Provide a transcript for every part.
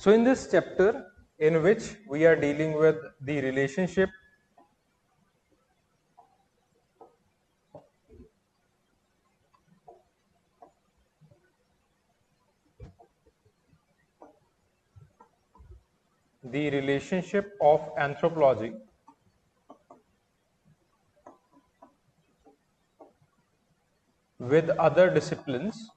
So in this chapter, in which we are dealing with the relationship of anthropology with other disciplines,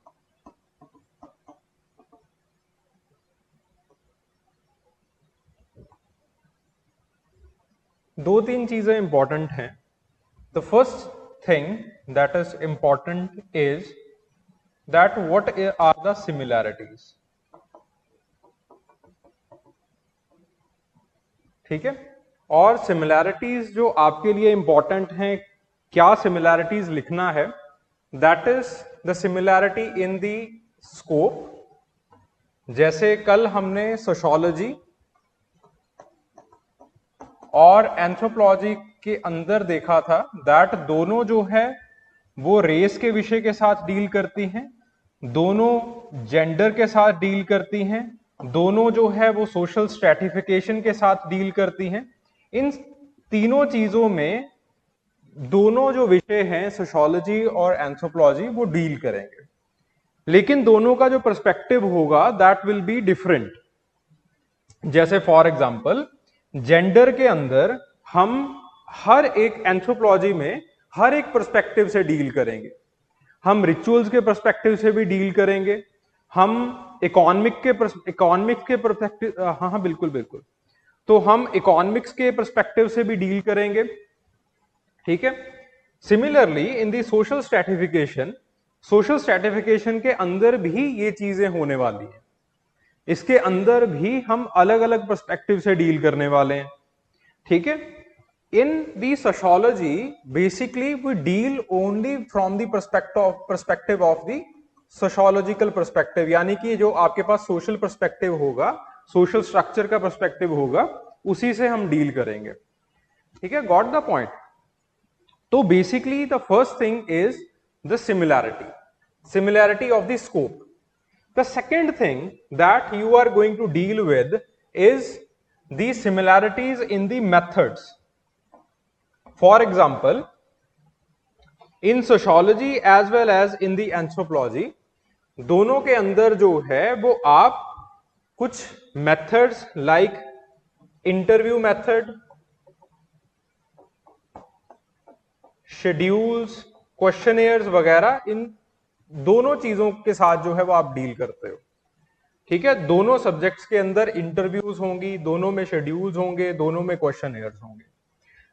दो तीन चीजें important हैं. The first thing that is important is that what are the similarities. ठीक है, और similarities जो आपके लिए इंपॉर्टेंट हैं, क्या सिमिलैरिटीज लिखना है, that is the similarity in the scope. जैसे कल हमने सोशियोलॉजी और एंथ्रोपोलॉजी के अंदर देखा था दैट दोनों जो है वो रेस के विषय के साथ डील करती हैं, दोनों जेंडर के साथ डील करती हैं, दोनों जो है वो सोशल स्ट्रैटिफिकेशन के साथ डील करती हैं. इन तीनों चीजों में दोनों जो विषय हैं सोशियोलॉजी और एंथ्रोपोलॉजी वो डील करेंगे, लेकिन दोनों का जो पर्सपेक्टिव होगा दैट विल बी डिफरेंट. जैसे फॉर एग्जांपल जेंडर के अंदर हम हर एक एंथ्रोपोलॉजी में हर एक पर्सपेक्टिव से डील करेंगे. हम रिचुअल्स के पर्सपेक्टिव से भी डील करेंगे, हम इकोनॉमिक के पर्सपेक्टिव, हाँ बिल्कुल बिल्कुल, तो हम इकोनॉमिक्स के पर्सपेक्टिव से भी डील करेंगे. ठीक है. Similarly in the social stratification के अंदर भी ये चीजें होने वाली हैं. इसके अंदर भी हम अलग अलग पर्सपेक्टिव से डील करने वाले हैं. ठीक है. In the sociology basically we deal only from the perspective of the sociological perspective, यानी कि जो आपके पास सोशल पर्सपेक्टिव होगा, सोशल स्ट्रक्चर का पर्सपेक्टिव होगा, उसी से हम डील करेंगे. ठीक है, गॉट द पॉइंट. तो basically the first thing is the similarity of the scope. The second thing that you are going to deal with is the similarities in the methods. For example, in sociology as well as in the anthropology, दोनों के अंदर जो है वो आप कुछ methods like interview method, schedules, questionnaires वगैरह, इन दोनों चीजों के साथ जो है वो आप डील करते हो. ठीक है, दोनों सब्जेक्ट्स के अंदर इंटरव्यूज होंगी, दोनों में शेड्यूल्स होंगे, दोनों में क्वेश्चनएयर्स होंगे.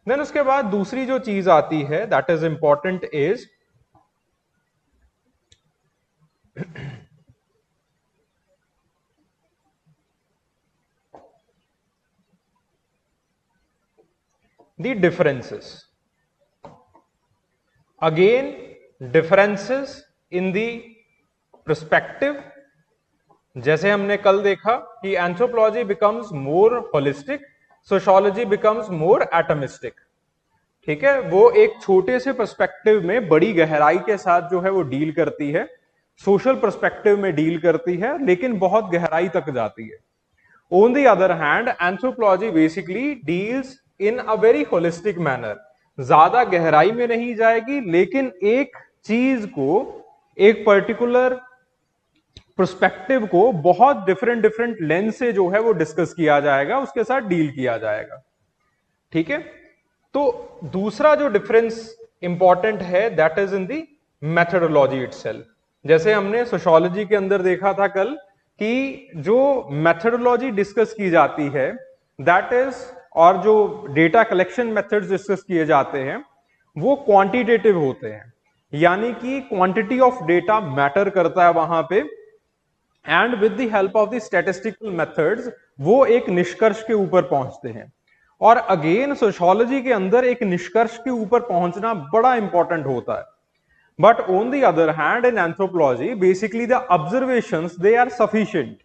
देन उसके बाद दूसरी जो चीज आती है that is important is the differences. Again differences in the perspective. जैसे हमने कल देखा कि anthropology becomes more holistic, sociology becomes more atomistic. ठीक है, वो एक छोटे से पर्सपेक्टिव में बड़ी गहराई के साथ जो है वो डील करती है, सोशल पर्सपेक्टिव में डील करती है, लेकिन बहुत गहराई तक जाती है. On the other hand anthropology basically deals in a very holistic manner. ज्यादा गहराई में नहीं जाएगी, लेकिन एक चीज को, एक पर्टिकुलर पर्सपेक्टिव को बहुत डिफरेंट लेंस से जो है वो डिस्कस किया जाएगा, उसके साथ डील किया जाएगा. ठीक है. तो दूसरा जो डिफरेंस इंपॉर्टेंट है that is in the methodology itself. जैसे हमने सोशियोलॉजी के अंदर देखा था कल कि जो मेथोडोलॉजी डिस्कस की जाती है दैट इज, और जो डेटा कलेक्शन मेथड्स डिस्कस किए जाते हैं वो क्वांटिटेटिव होते हैं, यानी कि क्वांटिटी ऑफ डेटा मैटर करता है वहां पे, and with the help of the statistical methods वो एक निष्कर्ष के ऊपर पहुंचते हैं. और अगेन सोशियोलॉजी के अंदर एक निष्कर्ष के ऊपर पहुंचना बड़ा इंपॉर्टेंट होता है. But on the other hand in anthropology basically the observations they are sufficient,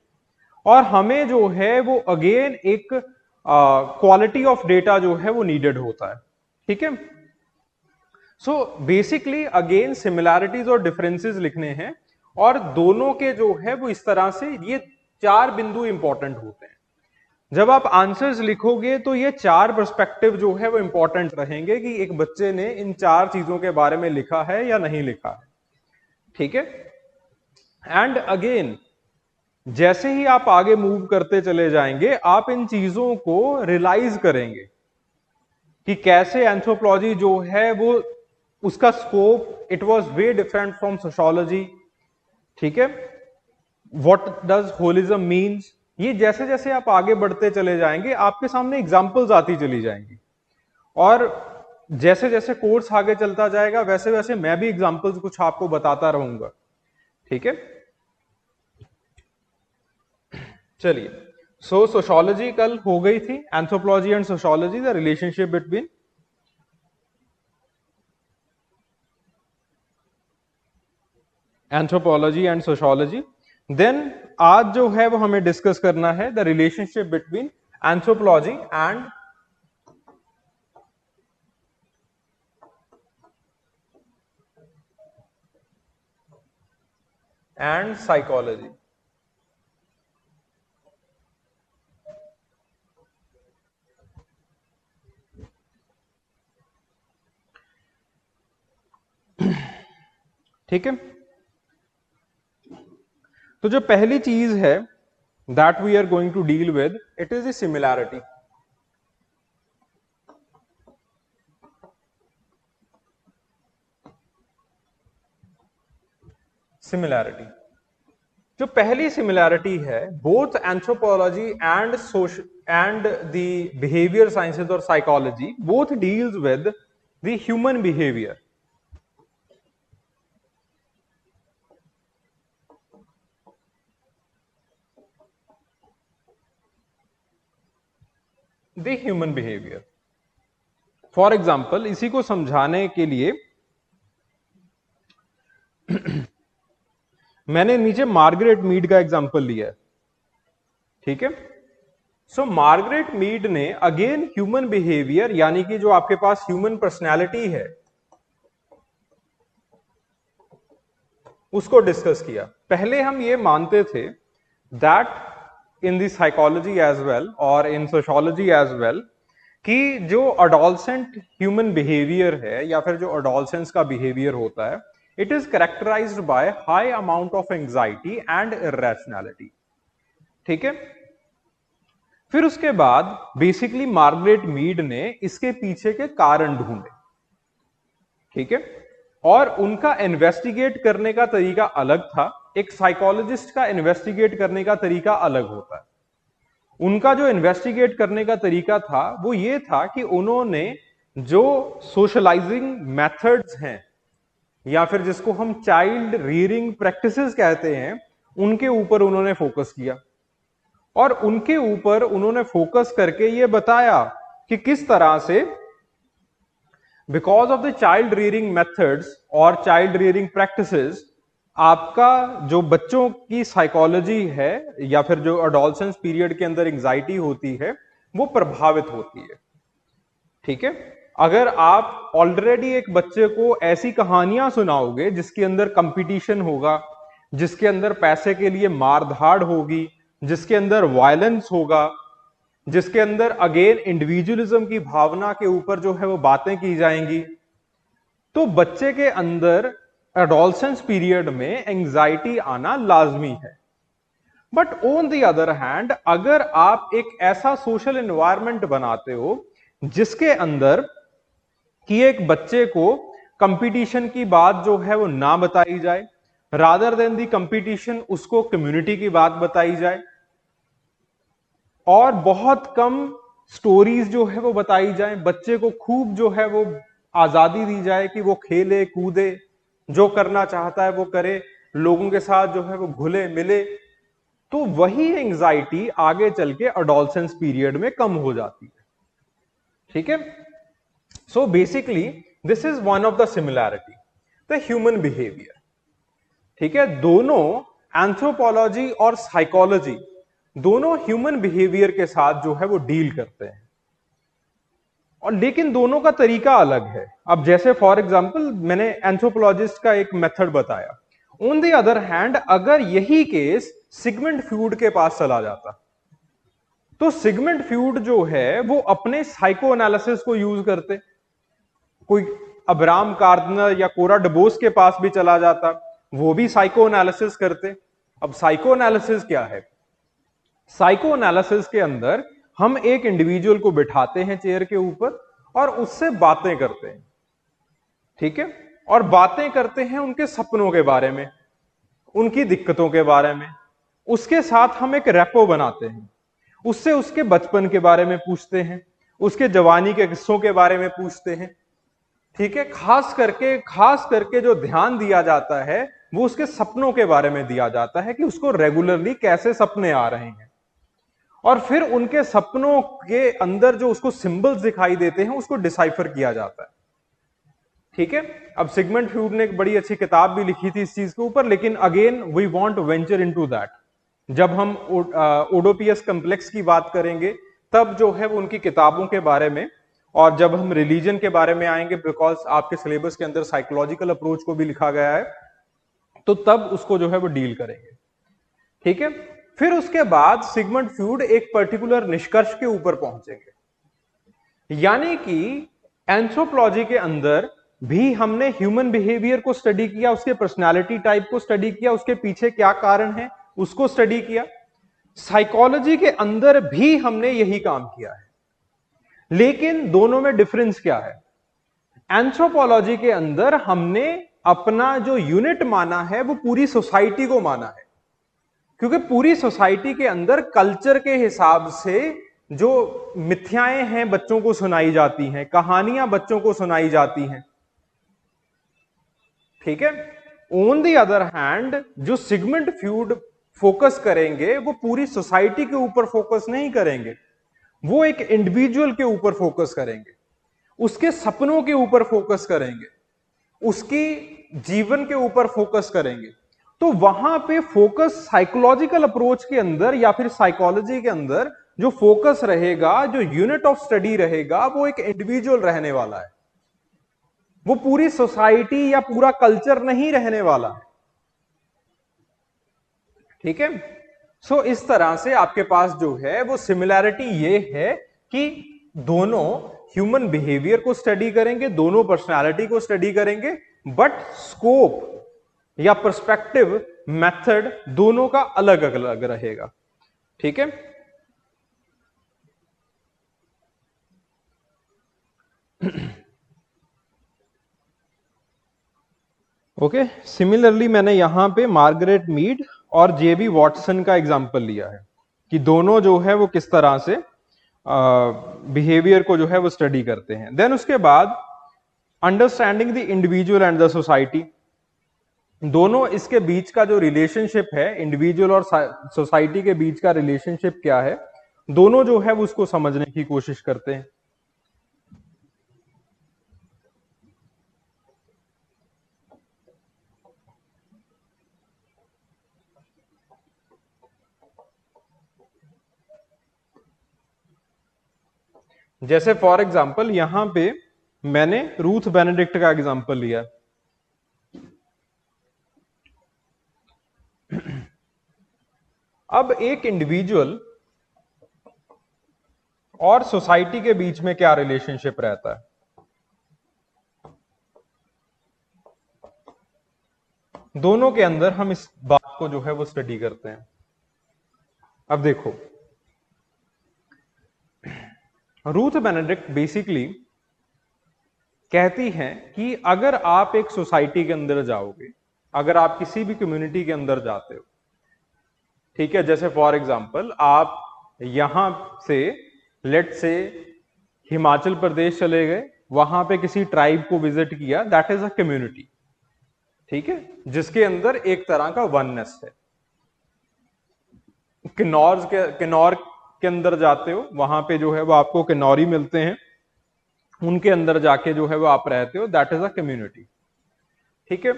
और हमें जो है वो अगेन एक क्वालिटी ऑफ डेटा जो है वो नीडेड होता है. ठीक है. सो बेसिकली अगेन सिमिलैरिटीज और डिफरेंसेस लिखने हैं, और दोनों के जो है वो इस तरह से ये 4 बिंदु इंपॉर्टेंट होते हैं। जब आप आंसर्स लिखोगे तो ये 4 पर्सपेक्टिव जो है वो इंपॉर्टेंट रहेंगे कि एक बच्चे ने इन 4 चीजों के बारे में लिखा है या नहीं लिखा है, ठीक है। एंड अगेन जैसे ही आप आगे मूव करते चले जाएंगे आप इन चीजों को रियलाइज करेंगे कि कैसे एंथ्रोपोलॉजी जो है वो उसका scope it was way different from sociology, ठीक है। व्हाट डज होलिज्म मीन्स, ये जैसे जैसे आप आगे बढ़ते चले जाएंगे आपके सामने एग्जांपल्स आती चली जाएंगी, और जैसे जैसे कोर्स आगे चलता जाएगा वैसे वैसे मैं भी एग्जांपल्स कुछ आपको बताता रहूंगा, ठीक है। चलिए, सो सोशियोलॉजी कल हो गई थी, anthropology and sociology, the relationship between anthropology and sociology. Then आज जो है वो हमें डिस्कस करना है the relationship between anthropology and psychology. ठीक है, तो जो पहली चीज है that we are going to deal with, it is the similarity. Similarity, जो पहली सिमिलैरिटी है, both anthropology and and the behaviour sciences और psychology both deals with the human behaviour. The human behaviour, for example इसी को समझाने के लिए मैंने नीचे मार्गरेट मीड का एग्जांपल लिया है, ठीक है। सो मार्गरेट मीड ने अगेन ह्यूमन बिहेवियर यानी कि जो आपके पास ह्यूमन पर्सनैलिटी है उसको डिस्कस किया। पहले हम ये मानते थे that in the psychology as well और इन सोशियोलॉजी एज वेल कि जो अडोलसेंट ह्यूमन बिहेवियर है या फिर जो अडोलसेंस का बिहेवियर होता है, it is characterised by high amount of anxiety and irrationality, ठीक है। फिर उसके बाद बेसिकली मार्गरेट मीड ने इसके पीछे के कारण ढूंढे, ठीक है, और उनका इन्वेस्टिगेट करने का तरीका अलग था। एक साइकोलॉजिस्ट का इन्वेस्टिगेट करने का तरीका अलग होता है। उनका जो इन्वेस्टिगेट करने का तरीका था वो ये था कि उन्होंने जो सोशलाइजिंग मेथड्स हैं या फिर जिसको हम चाइल्ड रियरिंग प्रैक्टिसेस कहते हैं, उनके ऊपर उन्होंने फोकस किया, और उनके ऊपर उन्होंने फोकस करके ये बताया कि किस तरह से because of the child rearing methods और चाइल्ड रियरिंग प्रैक्टिसेस आपका जो बच्चों की साइकोलॉजी है या फिर जो अडोलसेंस पीरियड के अंदर एंजाइटी होती है वो प्रभावित होती है, ठीक है। अगर आप ऑलरेडी एक बच्चे को ऐसी कहानियां सुनाओगे जिसके अंदर कंपटीशन होगा, जिसके अंदर पैसे के लिए मारधाड़ होगी, जिसके अंदर वायलेंस होगा, जिसके अंदर अगेन इंडिविजुअलिज्म की भावना के ऊपर जो है वो बातें की जाएंगी, तो बच्चे के अंदर एडोलसेंस पीरियड में एंजाइटी आना लाजमी है। But on the other hand अगर आप एक ऐसा सोशल एनवायरनमेंट बनाते हो जिसके अंदर कि एक बच्चे को कंपटीशन की बात जो है वो ना बताई जाए, रादर देन दी कंपटीशन उसको कम्युनिटी की बात बताई जाए, और बहुत कम स्टोरीज जो है वो बताई जाए, बच्चे को खूब जो है वो आजादी दी जाए कि वो खेले कूदे, जो करना चाहता है वो करे, लोगों के साथ जो है वो घुले मिले, तो वही एंजाइटी आगे चल के अडोलसेंस पीरियड में कम हो जाती है, ठीक है। So basically this is one of the similarity, the human behaviour, ठीक है। दोनों एंथ्रोपोलॉजी और साइकोलॉजी दोनों ह्यूमन बिहेवियर के साथ जो है वो डील करते हैं, और लेकिन दोनों का तरीका अलग है। अब जैसे फॉर एग्जांपल मैंने एंथ्रोपोलॉजिस्ट का एक मेथड बताया, ऑन द अदर हैंड अगर यही केस सिगमंड फ्यूड के पास चला जाता। तो सिगमंड फ्यूड जो है वो अपने साइको एनालिसिस को यूज करते, कोई अब्राम कार्डनर या कोरा डबोस के पास भी चला जाता, वो भी साइको एनालिसिस करते। अब साइको एनालिसिस क्या है? साइको एनालिसिस के अंदर हम एक इंडिविजुअल को बिठाते हैं चेयर के ऊपर और उससे बातें करते हैं, ठीक है, और बातें करते हैं उनके सपनों के बारे में, उनकी दिक्कतों के बारे में। उसके साथ हम एक रेपो बनाते हैं, उससे उसके बचपन के बारे में पूछते हैं, उसके जवानी के किस्सों के बारे में पूछते हैं, ठीक है। खास करके जो ध्यान दिया जाता है वो उसके सपनों के बारे में दिया जाता है कि उसको रेगुलरली कैसे सपने आ रहे हैं, और फिर उनके सपनों के अंदर जो उसको सिंबल्स दिखाई देते हैं उसको डिसाइफर किया जाता है, ठीक है। अब सिगमंड फ्यूड ने एक बड़ी अच्छी किताब भी लिखी थी इस चीज के ऊपर, लेकिन again we want to venture into that. जब हम ओडोपियस कॉम्प्लेक्स की बात करेंगे तब जो है वो उनकी किताबों के बारे में, और जब हम रिलीजन के बारे में आएंगे, बिकॉज आपके सिलेबस के अंदर साइकोलॉजिकल अप्रोच को भी लिखा गया है, तो तब उसको जो है वो डील करेंगे, ठीक है। फिर उसके बाद सिगमंड फ्यूड एक पर्टिकुलर निष्कर्ष के ऊपर पहुंचेंगे, यानी कि एंथ्रोपोलॉजी के अंदर भी हमने ह्यूमन बिहेवियर को स्टडी किया, उसके पर्सनालिटी टाइप को स्टडी किया, उसके पीछे क्या कारण है उसको स्टडी किया। साइकोलॉजी के अंदर भी हमने यही काम किया है, लेकिन दोनों में डिफरेंस क्या है? एंथ्रोपोलॉजी के अंदर हमने अपना जो यूनिट माना है वो पूरी सोसाइटी को माना है, क्योंकि पूरी सोसाइटी के अंदर कल्चर के हिसाब से जो मिथ्याएं हैं बच्चों को सुनाई जाती हैं, कहानियां बच्चों को सुनाई जाती हैं, ठीक है। ऑन द अदर हैंड जो सिगमंड फ्यूड फोकस करेंगे वो पूरी सोसाइटी के ऊपर फोकस नहीं करेंगे, वो एक इंडिविजुअल के ऊपर फोकस करेंगे, उसके सपनों के ऊपर फोकस करेंगे, उसकी जीवन के ऊपर फोकस करेंगे। तो वहां पे फोकस साइकोलॉजिकल अप्रोच के अंदर या फिर साइकोलॉजी के अंदर जो फोकस रहेगा, जो यूनिट ऑफ स्टडी रहेगा, वो एक इंडिविजुअल रहने वाला है, वो पूरी सोसाइटी या पूरा कल्चर नहीं रहने वाला है, ठीक है। सो इस तरह से आपके पास जो है वो सिमिलैरिटी ये है कि दोनों ह्यूमन बिहेवियर को स्टडी करेंगे, दोनों पर्सनालिटी को स्टडी करेंगे, बट स्कोप या पर्सपेक्टिव मेथड दोनों का अलग अलग रहेगा, ठीक है। ओके, सिमिलरली मैंने यहां पे मार्गरेट मीड और जेबी वॉटसन का एग्जांपल लिया है कि दोनों जो है वो किस तरह से बिहेवियर को जो है वो स्टडी करते हैं। देन उसके बाद understanding the individual and the society, दोनों इसके बीच का जो रिलेशनशिप है, इंडिविजुअल और सोसाइटी के बीच का रिलेशनशिप क्या है, दोनों जो है वो उसको समझने की कोशिश करते हैं। जैसे फॉर एग्जांपल यहां पे मैंने रूथ बेनेडिक्ट का एग्जांपल लिया। अब एक इंडिविजुअल और सोसाइटी के बीच में क्या रिलेशनशिप रहता है, दोनों के अंदर हम इस बात को जो है वो स्टडी करते हैं। अब देखो, रूथ बेनेडिक्ट बेसिकली कहती हैं कि अगर आप एक सोसाइटी के अंदर जाओगे, अगर आप किसी भी कम्युनिटी के अंदर जाते हो, ठीक है, जैसे फॉर एग्जांपल आप यहां से लेट से हिमाचल प्रदेश चले गए, वहां पे किसी ट्राइब को विजिट किया, दैट इज अ कम्युनिटी, ठीक है, जिसके अंदर एक तरह का वननेस है। किन्नौर के अंदर जाते हो, वहां पे जो है वो आपको किन्नौरी मिलते हैं, उनके अंदर जाके जो है वो आप रहते हो, दैट इज अ कम्युनिटी, ठीक है।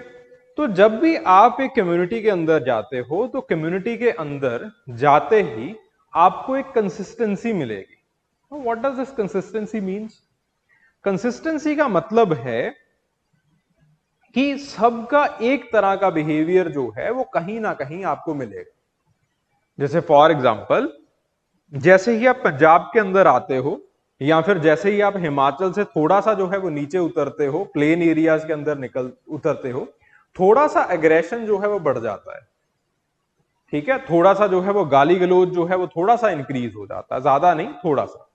तो जब भी आप एक कम्युनिटी के अंदर जाते हो तो कम्युनिटी के अंदर जाते ही आपको एक कंसिस्टेंसी मिलेगी। What does this consistency means? Consistency का मतलब है कि सबका एक तरह का बिहेवियर जो है वो कहीं ना कहीं आपको मिलेगा। जैसे फॉर एग्जाम्पल, जैसे ही आप पंजाब के अंदर आते हो या फिर जैसे ही आप हिमाचल से थोड़ा सा जो है वो नीचे उतरते हो, प्लेन एरियाज के अंदर उतरते हो, थोड़ा सा एग्रेशन जो है वो बढ़ जाता है। ठीक है, थोड़ा सा जो है वो गाली गलौज जो है वो थोड़ा सा इंक्रीज हो जाता है, ज्यादा नहीं, थोड़ा सा।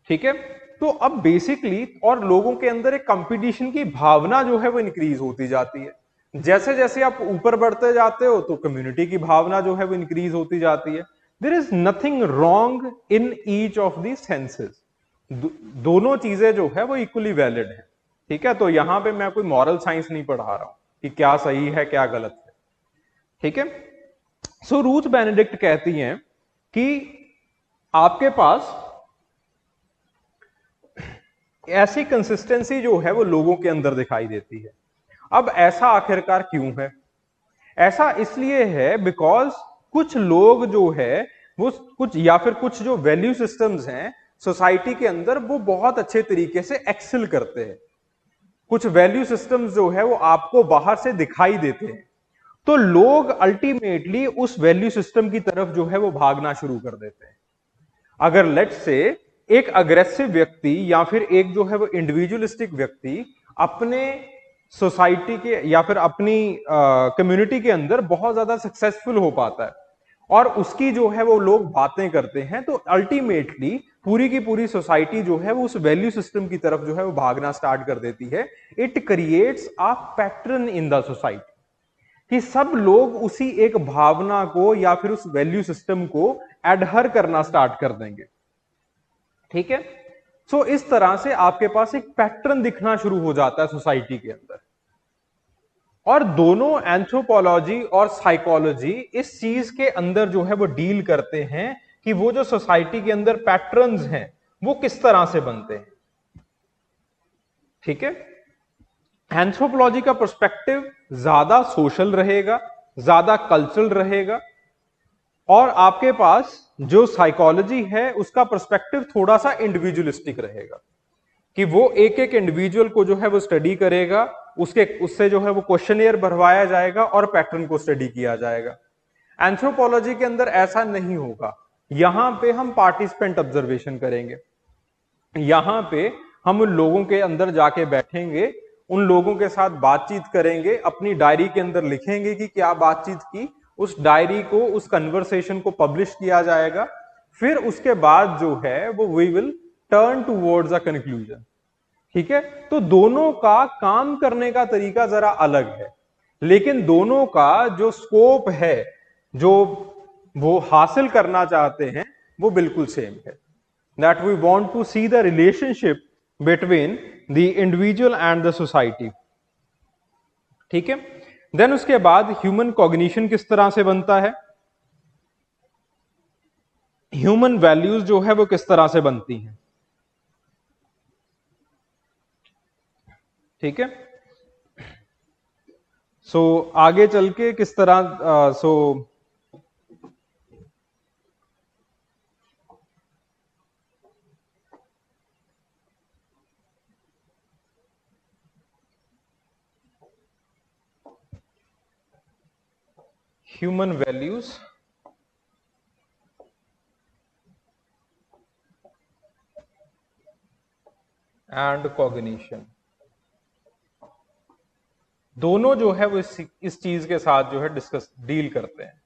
ठीक है, तो अब बेसिकली और लोगों के अंदर एक कंपटीशन की भावना जो है वो इंक्रीज होती जाती है। जैसे जैसे आप ऊपर बढ़ते जाते हो तो कम्युनिटी की भावना जो है वो इंक्रीज होती जाती है। There is nothing wrong in each of the senses. दोनों चीजें जो है वो इक्वली वैलिड है। ठीक है, तो यहां पे मैं कोई मॉरल साइंस नहीं पढ़ा रहा हूं कि क्या सही है क्या गलत है। ठीक है, सो रूथ बेनेडिक्ट कहती हैं कि आपके पास ऐसी कंसिस्टेंसी जो है वो लोगों के अंदर दिखाई देती है। अब ऐसा आखिरकार क्यों है? ऐसा इसलिए है बिकॉज कुछ लोग जो है वो कुछ या फिर कुछ जो वैल्यू सिस्टम्स हैं सोसाइटी के अंदर वो बहुत अच्छे तरीके से एक्सेल करते हैं। कुछ वैल्यू सिस्टम्स जो है वो आपको बाहर से दिखाई देते हैं, तो लोग अल्टीमेटली उस वैल्यू सिस्टम की तरफ जो है वो भागना शुरू कर देते हैं। अगर लेट्स से एक अग्रेसिव व्यक्ति या फिर एक जो है वो इंडिविजुअलिस्टिक व्यक्ति अपने सोसाइटी के या फिर अपनी कम्युनिटी के अंदर बहुत ज्यादा सक्सेसफुल हो पाता है और उसकी जो है वो लोग बातें करते हैं, तो अल्टीमेटली पूरी की पूरी सोसाइटी जो है वो उस वैल्यू सिस्टम की तरफ जो है वो भागना स्टार्ट कर देती है। It creates a pattern in the society कि सब लोग उसी एक भावना को या फिर उस वैल्यू सिस्टम को एडहर करना स्टार्ट कर देंगे। ठीक है, सो इस तरह से आपके पास एक पैटर्न दिखना शुरू हो जाता है सोसाइटी के अंदर। और दोनों एंथ्रोपोलॉजी और साइकोलॉजी इस चीज के अंदर जो है वो डील करते हैं कि वो जो सोसाइटी के अंदर पैटर्न्स हैं वो किस तरह से बनते हैं। ठीक है, एंथ्रोपोलॉजी का पर्सपेक्टिव ज्यादा सोशल रहेगा, ज्यादा कल्चरल रहेगा, और आपके पास जो साइकोलॉजी है उसका पर्सपेक्टिव थोड़ा सा इंडिविजुअलिस्टिक रहेगा कि वो एक एक इंडिविजुअल को जो है वो स्टडी करेगा, उससे जो है वो क्वेश्चनियर भरवाया जाएगा और पैटर्न को स्टडी किया जाएगा। एंथ्रोपोलॉजी के अंदर ऐसा नहीं होगा। यहां पे हम पार्टिसिपेंट ऑब्जर्वेशन करेंगे, यहां पे हम उन लोगों के अंदर जाके बैठेंगे, उन लोगों के साथ बातचीत करेंगे, अपनी डायरी के अंदर लिखेंगे कि क्या बातचीत की, उस डायरी को, उस कन्वर्सेशन को पब्लिश किया जाएगा। फिर उसके बाद जो है वो we will turn towards a conclusion. ठीक है, तो दोनों का काम करने का तरीका जरा अलग है, लेकिन दोनों का जो स्कोप है, जो वो हासिल करना चाहते हैं, वो बिल्कुल सेम है। That we want to see the relationship between the individual and the society. ठीक है, देन उसके बाद ह्यूमन कॉग्निशन किस तरह से बनता है, ह्यूमन वैल्यूज जो है वो किस तरह से बनती हैं। ठीक है, सो आगे चल के किस तरह ह्यूमन वैल्यूज एंड कॉग्निशन दोनों जो है वो इस चीज के साथ जो है डील करते हैं।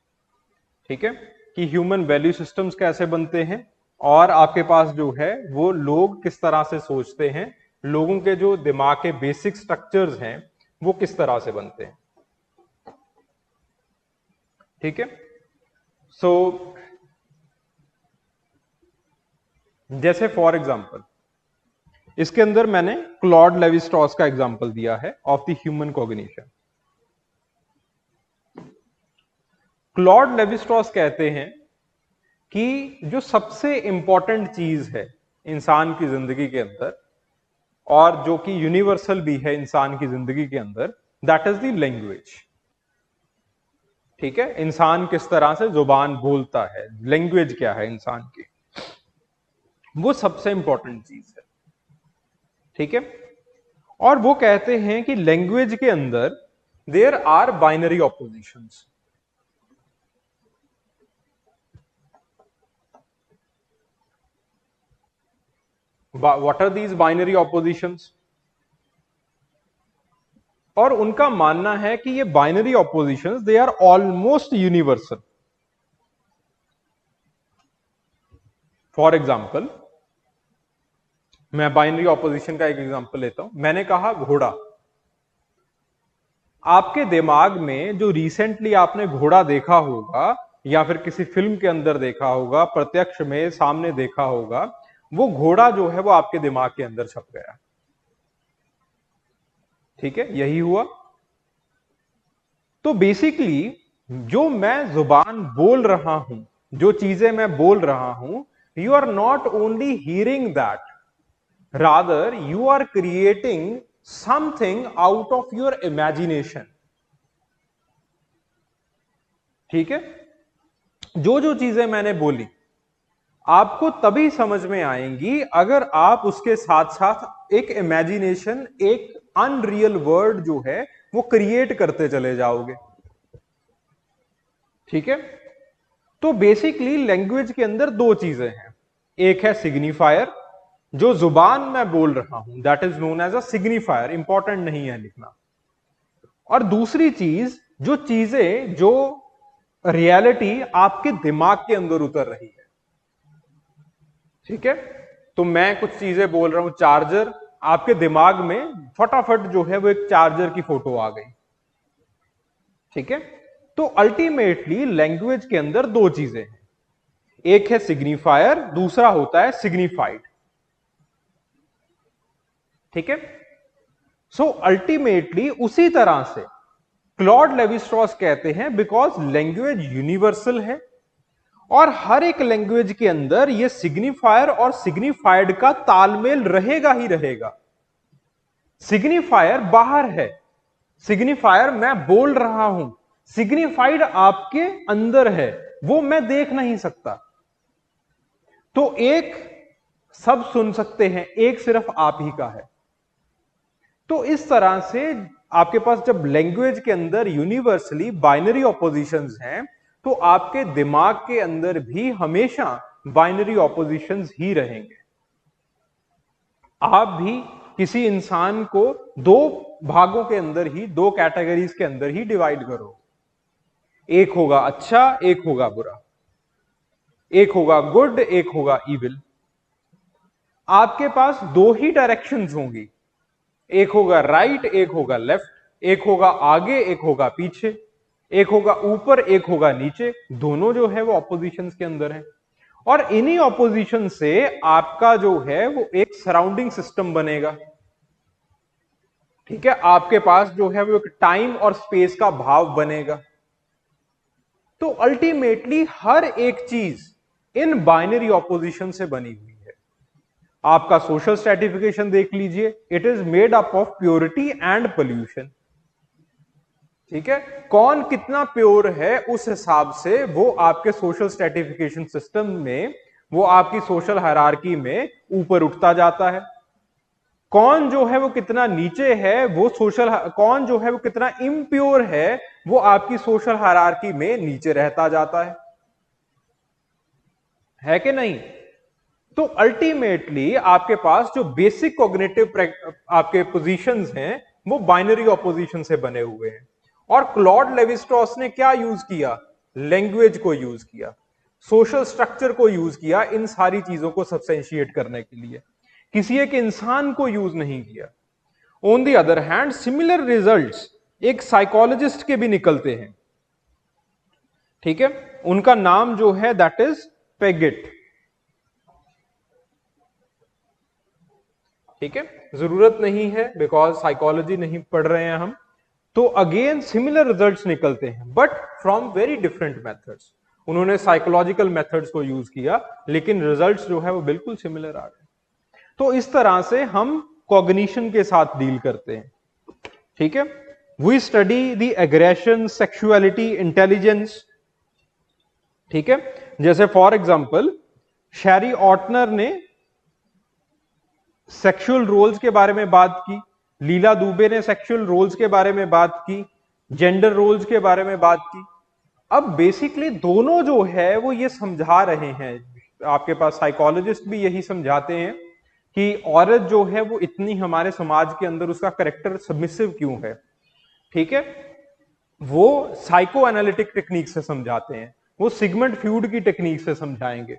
ठीक है, कि ह्यूमन वैल्यू सिस्टम्स कैसे बनते हैं और आपके पास जो है वो लोग किस तरह से सोचते हैं, लोगों के जो दिमाग के बेसिक स्ट्रक्चर्स हैं वो किस तरह से बनते हैं। ठीक है, सो जैसे फॉर एग्जांपल इसके अंदर मैंने क्लॉड लेवी स्ट्रॉस का एग्जांपल दिया है of the human cognition. Claude Levi Strauss कहते हैं कि जो सबसे इंपॉर्टेंट चीज है इंसान की जिंदगी के अंदर और जो कि यूनिवर्सल भी है इंसान की जिंदगी के अंदर, दैट इज द लैंग्वेज। ठीक है, इंसान किस तरह से जुबान बोलता है, लैंग्वेज क्या है इंसान की, वो सबसे इंपॉर्टेंट चीज है। ठीक है, और वो कहते हैं कि लैंग्वेज के अंदर there are binary oppositions. What are these binary oppositions? और उनका मानना है कि ये binary oppositions they are almost universal. For example, मैं बाइनरी ऑपोजिशन का एक एग्जांपल लेता हूं। मैंने कहा घोड़ा। आपके दिमाग में जो रिसेंटली आपने घोड़ा देखा होगा या फिर किसी फिल्म के अंदर देखा होगा, प्रत्यक्ष में सामने देखा होगा, वो घोड़ा जो है वो आपके दिमाग के अंदर छप गया। ठीक है, यही हुआ। तो बेसिकली जो मैं जुबान बोल रहा हूं, जो चीजें मैं बोल रहा हूं, you are not only hearing that, rather you are creating something out of your imagination. ठीक है, जो जो चीजें मैंने बोली आपको तभी समझ में आएंगी अगर आप उसके साथ साथ एक इमेजिनेशन, एक अनरियल वर्ड जो है वो क्रिएट करते चले जाओगे। ठीक है, तो बेसिकली लैंग्वेज के अंदर दो चीजें हैं। एक है सिग्निफायर, जो जुबान में बोल रहा हूं, that is known as a signifier, important नहीं है लिखना। और दूसरी चीज, जो चीजें, जो रियलिटी आपके दिमाग के अंदर उतर रही है। ठीक है, तो मैं कुछ चीजें बोल रहा हूं, चार्जर, आपके दिमाग में फटाफट जो है वो एक चार्जर की फोटो आ गई। ठीक है, तो अल्टीमेटली लैंग्वेज के अंदर दो चीजें हैं, एक है सिग्निफायर, दूसरा होता है सिग्निफाइड। ठीक है, सो अल्टीमेटली उसी तरह से क्लॉड लेवी-स्ट्रॉस कहते हैं बिकॉज लैंग्वेज यूनिवर्सल है और हर एक लैंग्वेज के अंदर ये सिग्निफायर और सिग्निफाइड का तालमेल रहेगा ही रहेगा। सिग्निफायर बाहर है, सिग्निफायर मैं बोल रहा हूं, सिग्निफाइड आपके अंदर है, वो मैं देख नहीं सकता। तो एक सब सुन सकते हैं, एक सिर्फ आप ही का है। तो इस तरह से आपके पास जब लैंग्वेज के अंदर यूनिवर्सली बाइनरी ऑपोजिशंस हैं, तो आपके दिमाग के अंदर भी हमेशा बाइनरी ऑपोजिशंस ही रहेंगे। आप भी किसी इंसान को दो भागों के अंदर ही, दो कैटेगरीज के अंदर ही डिवाइड करो, एक होगा अच्छा, एक होगा बुरा, एक होगा गुड, एक होगा इविल। आपके पास दो ही डायरेक्शंस होंगी, एक होगा राइट, एक होगा लेफ्ट, एक होगा आगे, एक होगा पीछे, एक होगा ऊपर, एक होगा नीचे। दोनों जो है वो ऑपोजिशंस के अंदर है और इन्हीं ऑपोजिशन से आपका जो है वो एक सराउंडिंग सिस्टम बनेगा। ठीक है, आपके पास जो है वो एक टाइम और स्पेस का भाव बनेगा। तो अल्टीमेटली हर एक चीज इन बाइनरी ऑपोजिशन से बनी हुई है। आपका सोशल स्ट्रेटिफिकेशन देख लीजिए, it is made up of purity and pollution. ठीक है, कौन कितना प्योर है उस हिसाब से वो आपके सोशल स्ट्रेटिफिकेशन सिस्टम में, वो आपकी सोशल हायरार्की में ऊपर उठता जाता है। कौन जो है वो कितना नीचे है, वो सोशल, कौन जो है वो कितना इम्प्योर है, वो आपकी सोशल हायरार्की में नीचे रहता जाता है कि नहीं? तो अल्टीमेटली आपके पास जो बेसिक कॉग्निटिव आपके पोजीशंस हैं वो बाइनरी ऑपोजिशन से बने हुए हैं। और क्लॉड लेवी-स्ट्रॉस ने क्या यूज किया? लैंग्वेज को यूज किया, सोशल स्ट्रक्चर को यूज किया इन सारी चीजों को सब्सटेंशिएट करने के लिए, किसी एक इंसान को यूज नहीं किया। On the other hand similar results एक साइकोलॉजिस्ट के भी निकलते हैं। ठीक है, उनका नाम जो है दैट इज पेगेट। ठीक है, जरूरत नहीं है बिकॉज साइकोलॉजी नहीं पढ़ रहे हैं हम। तो अगेन सिमिलर रिजल्ट्स निकलते हैं but from very different methods. उन्होंने साइकोलॉजिकल मेथड्स को यूज किया लेकिन रिजल्ट्स जो है वो बिल्कुल सिमिलर आ गए। तो इस तरह से हम कॉग्निशन के साथ डील करते हैं। ठीक है, we study the aggression, sexuality, intelligence. ठीक है, जैसे फॉर एग्जाम्पल शैरी ऑटनर ने सेक्सुअल रोल्स के बारे में बात की, लीला दुबे ने सेक्सुअल रोल्स के बारे में बात की, जेंडर रोल्स के बारे में बात की। अब बेसिकली दोनों जो है वो ये समझा रहे हैं, आपके पास साइकोलॉजिस्ट भी यही समझाते हैं कि औरत जो है वो इतनी हमारे समाज के अंदर उसका करेक्टर सबमिसिव क्यों है, ठीक है, वो साइको एनालिटिक टेक्निक से समझाते हैं, वो सिगमंड फ्यूड की टेक्निक से समझाएंगे।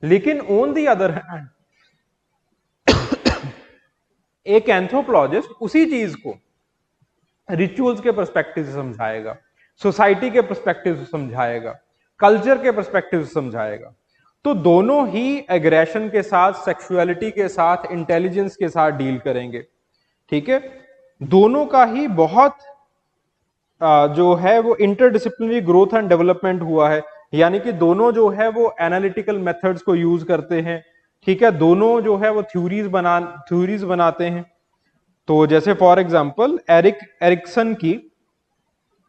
लेकिन ऑन दी अदर हैंड एक एंथ्रोपोलॉजिस्ट उसी चीज को रिचुअल्स के पर्सपेक्टिव से समझाएगा, सोसाइटी के पर्सपेक्टिव से समझाएगा, कल्चर के पर्सपेक्टिव से समझाएगा। तो दोनों ही एग्रेशन के साथ, सेक्सुअलिटी के साथ, इंटेलिजेंस के साथ डील करेंगे, ठीक है। दोनों का ही बहुत जो है वो इंटरडिसिप्लिनरी ग्रोथ एंड डेवलपमेंट हुआ है, यानी कि दोनों जो है वो एनालिटिकल मेथड्स को यूज करते हैं, ठीक है, दोनों जो है वो थ्योरीज बनाते हैं। तो जैसे फॉर एग्जांपल एरिक्सन की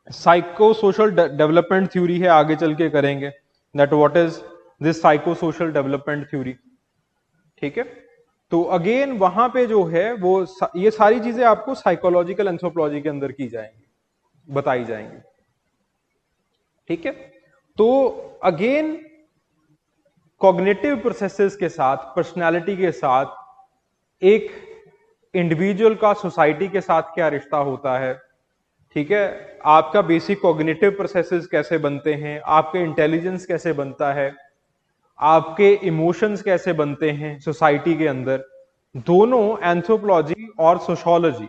साइको सोशल डेवलपमेंट थ्योरी है, आगे चल के करेंगे that what is this psycho social development theory, ठीक है। तो अगेन वहां पे जो है वो ये सारी चीजें आपको साइकोलॉजिकल एंथ्रोपोलॉजी के अंदर की जाएंगी, बताई जाएंगी, ठीक है। तो अगेन कॉग्निटिव प्रोसेसेस के साथ, पर्सनालिटी के साथ, एक इंडिविजुअल का सोसाइटी के साथ क्या रिश्ता होता है, ठीक है, आपका बेसिक कॉग्निटिव प्रोसेसेस कैसे बनते हैं, आपके इंटेलिजेंस कैसे बनता है, आपके इमोशंस कैसे बनते हैं सोसाइटी के अंदर, दोनों एंथ्रोपोलॉजी और सोशियोलॉजी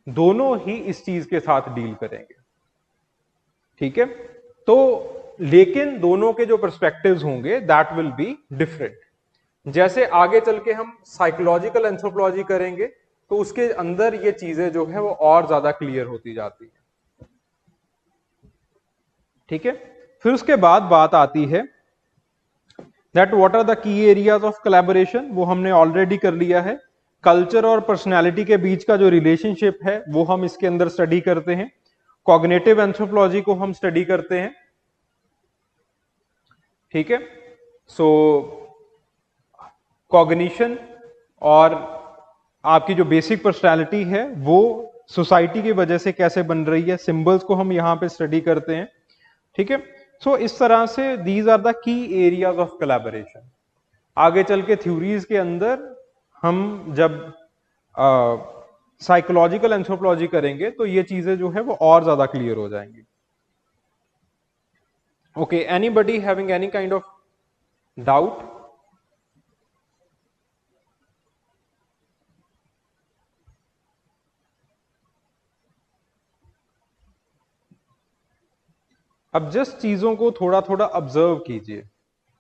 दोनों ही इस चीज के साथ डील करेंगे, ठीक है। तो लेकिन दोनों के जो पर्सपेक्टिव्स होंगे दैट विल बी डिफरेंट। जैसे आगे चल के हम साइकोलॉजिकल एंथ्रोपोलॉजी करेंगे तो उसके अंदर ये चीजें जो है वो और ज्यादा क्लियर होती जाती है, ठीक है। फिर उसके बाद बात आती है that what are the key areas of collaboration, वो हमने ऑलरेडी कर लिया है। कल्चर और पर्सनैलिटी के बीच का जो रिलेशनशिप है वो हम इसके अंदर स्टडी करते हैं। कॉग्निटिव एंथ्रोपोलॉजी को हम स्टडी करते हैं, ठीक है। सो कॉग्निशन और आपकी जो बेसिक पर्सनैलिटी है वो सोसाइटी की वजह से कैसे बन रही है, सिंबल्स को हम यहां पे स्टडी करते हैं, ठीक है। सो इस तरह से these are the key areas of collaboration. आगे चल के थ्योरीज के अंदर हम जब साइकोलॉजिकल एंथ्रोपोलॉजी करेंगे तो ये चीजें जो है वो और ज्यादा क्लियर हो जाएंगी। Okay, anybody having any kind of doubt? अब जस्ट चीजों को थोड़ा थोड़ा ऑब्जर्व कीजिए।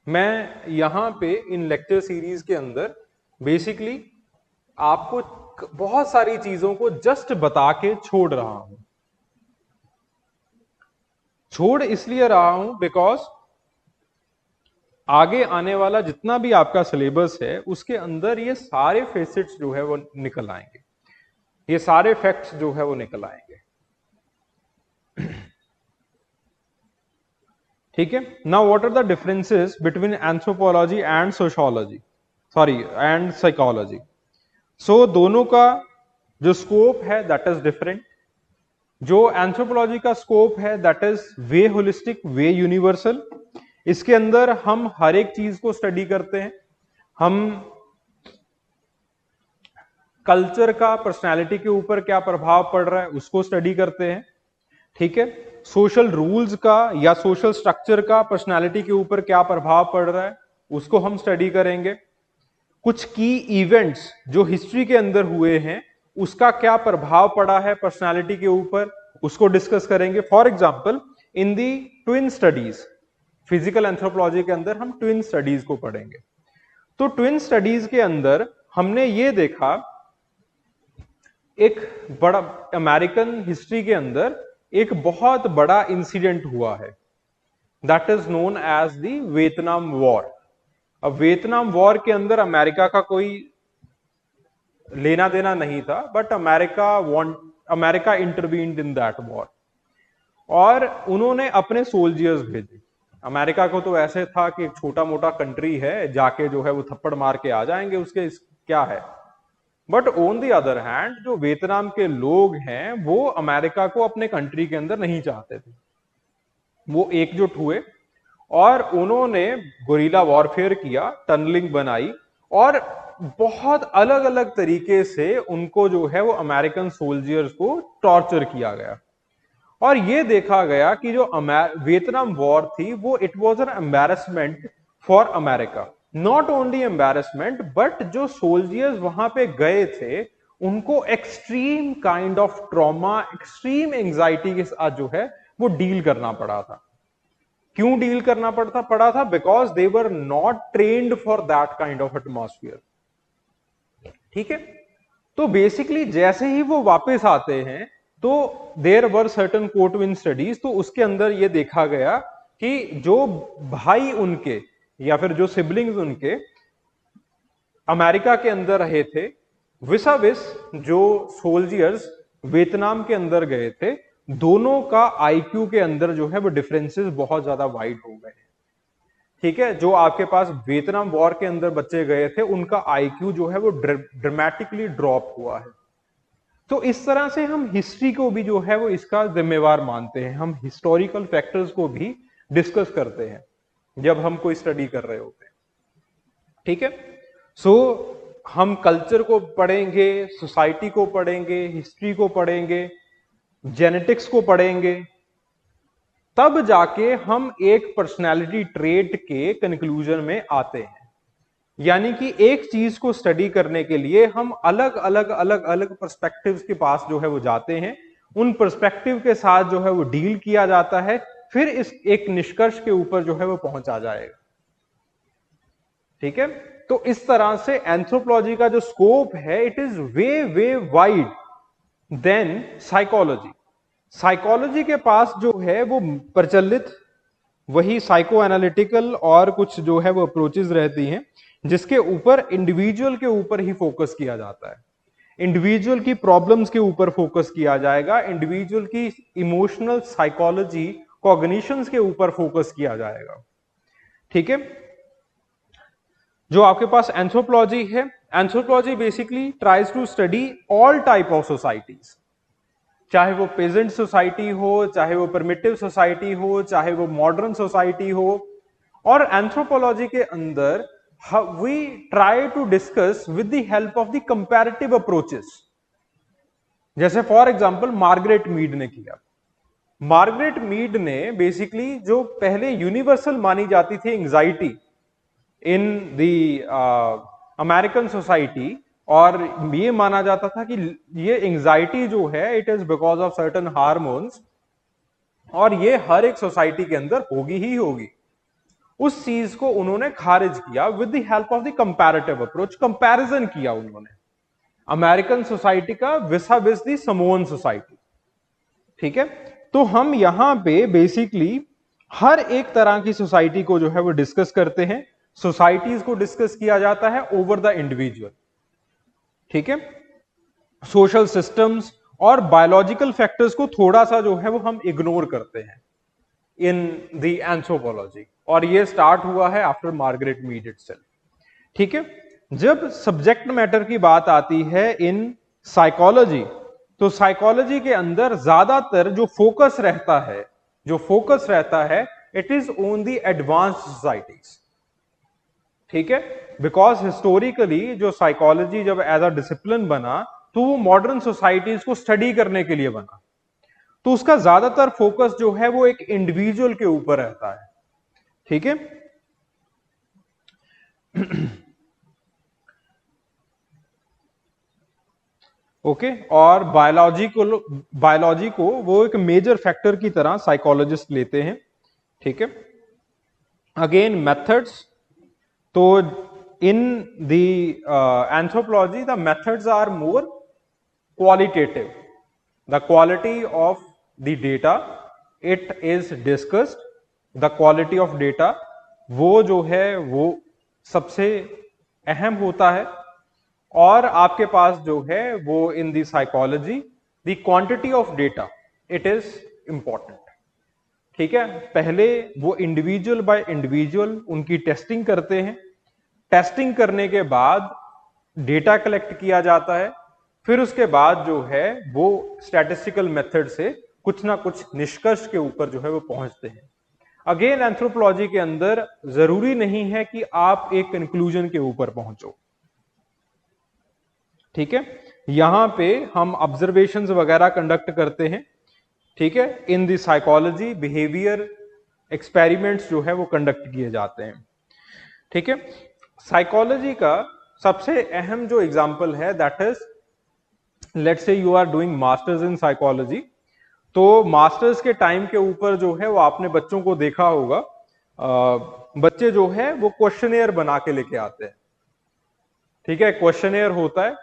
मैं यहां पे इन लेक्चर सीरीज के अंदर बेसिकली आपको बहुत सारी चीजों को जस्ट बता के छोड़ रहा हूं। छोड़ इसलिए रहा हूं बिकॉज आगे आने वाला जितना भी आपका सिलेबस है उसके अंदर ये सारे फेसेट्स जो है वो निकल आएंगे, ये सारे फैक्ट्स जो है वो निकल आएंगे, ठीक है। Now what are the differences between anthropology and sociology, sorry and psychology. So दोनों का जो स्कोप है दैट इज डिफरेंट। जो एंथ्रोपोलॉजी का स्कोप है that is way holistic, way universal. इसके अंदर हम हर एक चीज को स्टडी करते हैं। हम कल्चर का पर्सनालिटी के ऊपर क्या प्रभाव पड़ रहा है उसको स्टडी करते हैं, ठीक है। सोशल रूल्स का या सोशल स्ट्रक्चर का पर्सनालिटी के ऊपर क्या प्रभाव पड़ रहा है उसको हम स्टडी करेंगे। कुछ की इवेंट्स जो हिस्ट्री के अंदर हुए हैं उसका क्या प्रभाव पड़ा है पर्सनालिटी के ऊपर उसको डिस्कस करेंगे। For example in the twin studies, physical anthropology के अंदर हम ट्विन स्टडीज को पढ़ेंगे। तो ट्विन स्टडीज के अंदर हमने ये देखा एक बड़ा अमेरिकन हिस्ट्री के अंदर एक बहुत बड़ा इंसिडेंट हुआ है that is known as the Vietnam war. अब वियतनाम वॉर के अंदर अमेरिका का कोई लेना देना नहीं था, but America intervened in that war और उन्होंने अपने सोल्जर्स भेजे। अमेरिका को तो ऐसे था कि एक छोटा मोटा कंट्री है, जाके जो है वो थप्पड़ मार के आ जाएंगे, उसके क्या है। But on the other hand जो वियतनाम के लोग हैं वो अमेरिका को अपने कंट्री के अंदर नहीं चाहते थे। वो एकजुट हुए और उन्होंने गुरिल्ला वॉरफेयर किया, टनलिंग बनाई और बहुत अलग अलग तरीके से उनको जो है वो अमेरिकन सोल्जर्स को टॉर्चर किया गया। और ये देखा गया कि जो वियतनाम वॉर थी वो it was an embarrassment for America. Not only embarrassment but जो सोल्जर्स वहां पे गए थे उनको extreme kind of trauma, extreme anxiety के साथ जो है वो डील करना पड़ा था। क्यों डील करना पड़ा था? Because they were not trained for that kind of atmosphere. ठीक है, तो बेसिकली जैसे ही वो वापस आते हैं तो there were certain court win studies, तो उसके अंदर ये देखा गया कि जो भाई उनके या फिर जो सिबलिंग्स उनके अमेरिका के अंदर रहे थे विसाविस जो सोल्जर्स वियतनाम के अंदर गए थे, दोनों का आईक्यू के अंदर जो है वो डिफरेंसेस बहुत ज्यादा वाइड हो गए। ठीक है, जो आपके पास वियतनाम वॉर के अंदर बच्चे गए थे उनका आईक्यू जो है वो ड्रामेटिकली ड्रॉप हुआ है। तो इस तरह से हम हिस्ट्री को भी जो है वो इसका जिम्मेवार मानते हैं, हम हिस्टोरिकल फैक्टर्स को भी डिस्कस करते हैं जब हम कोई स्टडी कर रहे होते हैं। ठीक है, सो हम कल्चर को पढ़ेंगे, सोसाइटी को पढ़ेंगे, हिस्ट्री को पढ़ेंगे, जेनेटिक्स को पढ़ेंगे, तब जाके हम एक पर्सनालिटी ट्रेट के कंक्लूजन में आते हैं। यानी कि एक चीज को स्टडी करने के लिए हम अलग अलग पर्सपेक्टिव्स के पास जो है वो जाते हैं, उन पर्सपेक्टिव के साथ जो है वो डील किया जाता है, फिर इस एक निष्कर्ष के ऊपर जो है वो पहुंचा जाएगा। ठीक है, तो इस तरह से एंथ्रोपोलॉजी का जो स्कोप है it is way wide then psychology. Psychology के पास जो है वो प्रचलित वही साइको एनालिटिकल और कुछ जो है वो अप्रोचेस रहती हैं जिसके ऊपर इंडिविजुअल के ऊपर ही फोकस किया जाता है, इंडिविजुअल की प्रॉब्लम्स के ऊपर फोकस किया जाएगा, इंडिविजुअल की इमोशनल साइकोलॉजी कॉग्निशंस के ऊपर फोकस किया जाएगा। ठीक है, जो आपके पास एंथ्रोपोलॉजी है, anthropology basically tries to study all type of societies, चाहे वो पेजेंट सोसाइटी हो, चाहे वो प्रिमिटिव सोसाइटी हो, चाहे वो मॉडर्न सोसाइटी हो। और एंथ्रोपोलॉजी के अंदर we try to discuss with the help of the comparative approaches। जैसे फॉर एग्जांपल मार्गरेट मीड ने किया। मार्गरेट मीड ने बेसिकली जो पहले यूनिवर्सल मानी जाती थी anxiety in the American society, और ये माना जाता था कि ये एंजाइटी जो है it is because of certain hormones और ये हर एक सोसाइटी के अंदर होगी ही होगी, उस चीज को उन्होंने खारिज किया with the help of the comparative approach. Comparison किया उन्होंने अमेरिकन सोसाइटी का विसाविस द समोन सोसाइटी। ठीक है, तो हम यहां पे बेसिकली हर एक तरह की सोसाइटी को जो है वो डिस्कस करते हैं, सोसाइटीज को डिस्कस किया जाता है ओवर द इंडिविजुअल। ठीक है, सोशल सिस्टम्स और बायोलॉजिकल फैक्टर्स को थोड़ा सा जो है वो हम इग्नोर करते हैं इन द एंथ्रोपोलॉजी, और ये स्टार्ट हुआ है आफ्टर मार्गरेट मीड इटसेल्फ। ठीक है, जब सब्जेक्ट मैटर की बात आती है इन साइकोलॉजी, तो साइकोलॉजी के अंदर ज्यादातर जो फोकस रहता है it is on the advanced societies. ठीक है, बिकॉज हिस्टोरिकली जो साइकोलॉजी जब एज अ डिसिप्लिन बना तो वो मॉडर्न सोसाइटीज को स्टडी करने के लिए बना, तो उसका ज्यादातर फोकस जो है वो एक इंडिविजुअल के ऊपर रहता है। ठीक है, ओके, और बायोलॉजी को वो एक मेजर फैक्टर की तरह साइकोलॉजिस्ट लेते हैं। ठीक है, अगेन मेथड्स, तो in the anthropology the methods are more qualitative, the quality of the data it is discussed, the quality of data वो जो है वो सबसे अहम होता है, और आपके पास जो है वो इन the psychology the quantity of data it is important. ठीक है, पहले वो इंडिविजुअल बाय इंडिविजुअल उनकी टेस्टिंग करते हैं, टेस्टिंग करने के बाद डेटा कलेक्ट किया जाता है, फिर उसके बाद जो है वो स्टैटिस्टिकल मेथड से कुछ ना कुछ निष्कर्ष के ऊपर जो है वो पहुंचते हैं। अगेन एंथ्रोपोलॉजी के अंदर जरूरी नहीं है कि आप एक कंक्लूजन के ऊपर पहुंचो, ठीक है, यहां पे हम ऑब्जर्वेशंस वगैरह कंडक्ट करते हैं, ठीक है, इन द साइकोलॉजी बिहेवियर एक्सपेरिमेंट्स जो है वो कंडक्ट किए जाते हैं, ठीक है। साइकोलॉजी का सबसे अहम जो एग्जांपल है that is, let's say you are doing masters in psychology, तो मास्टर्स के टाइम के ऊपर जो है वो आपने बच्चों को देखा होगा, बच्चे जो है वो क्वेश्चनेयर बना के लेके आते हैं, ठीक है, क्वेश्चनेयर होता है,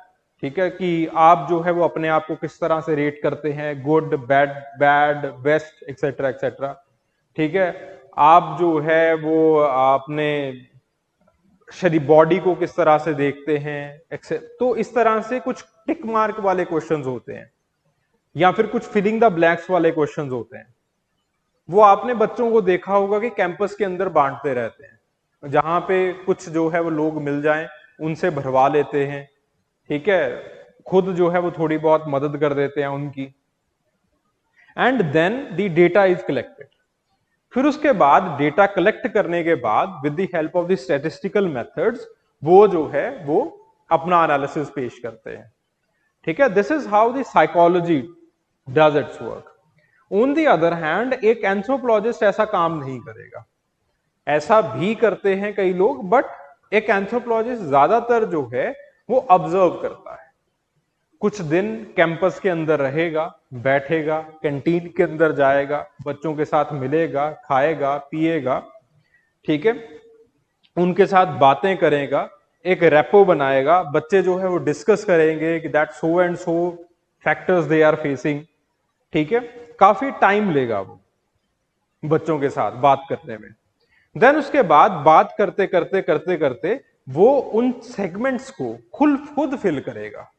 ठीक है, कि आप जो है वो अपने आप को किस तरह से रेट करते हैं, good, bad, bad, best, etcetera etcetera, ठीक है, आप जो है वो अपने शरीर बॉडी को किस तरह से देखते हैं, तो इस तरह से कुछ टिक मार्क वाले क्वेश्चंस होते हैं या फिर कुछ फिलिंग द ब्लैंक्स वाले क्वेश्चंस होते हैं। वो आपने बच्चों को देखा होगा कि कैंपस के अंदर बांटते रहते हैं, जहां पे कुछ जो है वो लोग मिल जाएं उनसे भरवा लेते हैं, ठीक है, खुद जो है वो थोड़ी बहुत मदद कर देते हैं उनकी, and then the data is collected. फिर उसके बाद डेटा कलेक्ट करने के बाद with the help of the statistical methods वो जो है वो अपना एनालिसिस पेश करते हैं, ठीक है। This is how the psychology does it's work. On the other hand एक एंथ्रोपोलॉजिस्ट ऐसा काम नहीं करेगा, ऐसा भी करते हैं कई लोग, बट एक एंथ्रोपोलॉजिस्ट ज्यादातर जो है वो ऑब्जर्व करता है, कुछ दिन कैंपस के अंदर रहेगा, बैठेगा, कैंटीन के अंदर जाएगा, बच्चों के साथ मिलेगा, खाएगा, पिएगा, ठीक है, उनके साथ बातें करेगा, एक रेपो बनाएगा, बच्चे जो है वो डिस्कस करेंगे कि that so and so factors they are facing, ठीक है, काफी टाइम लेगा वो बच्चों के साथ बात करने में। देन उसके बाद बात करते करते करते करते वो उन सेगमेंट्स को खुद फिल करेगा,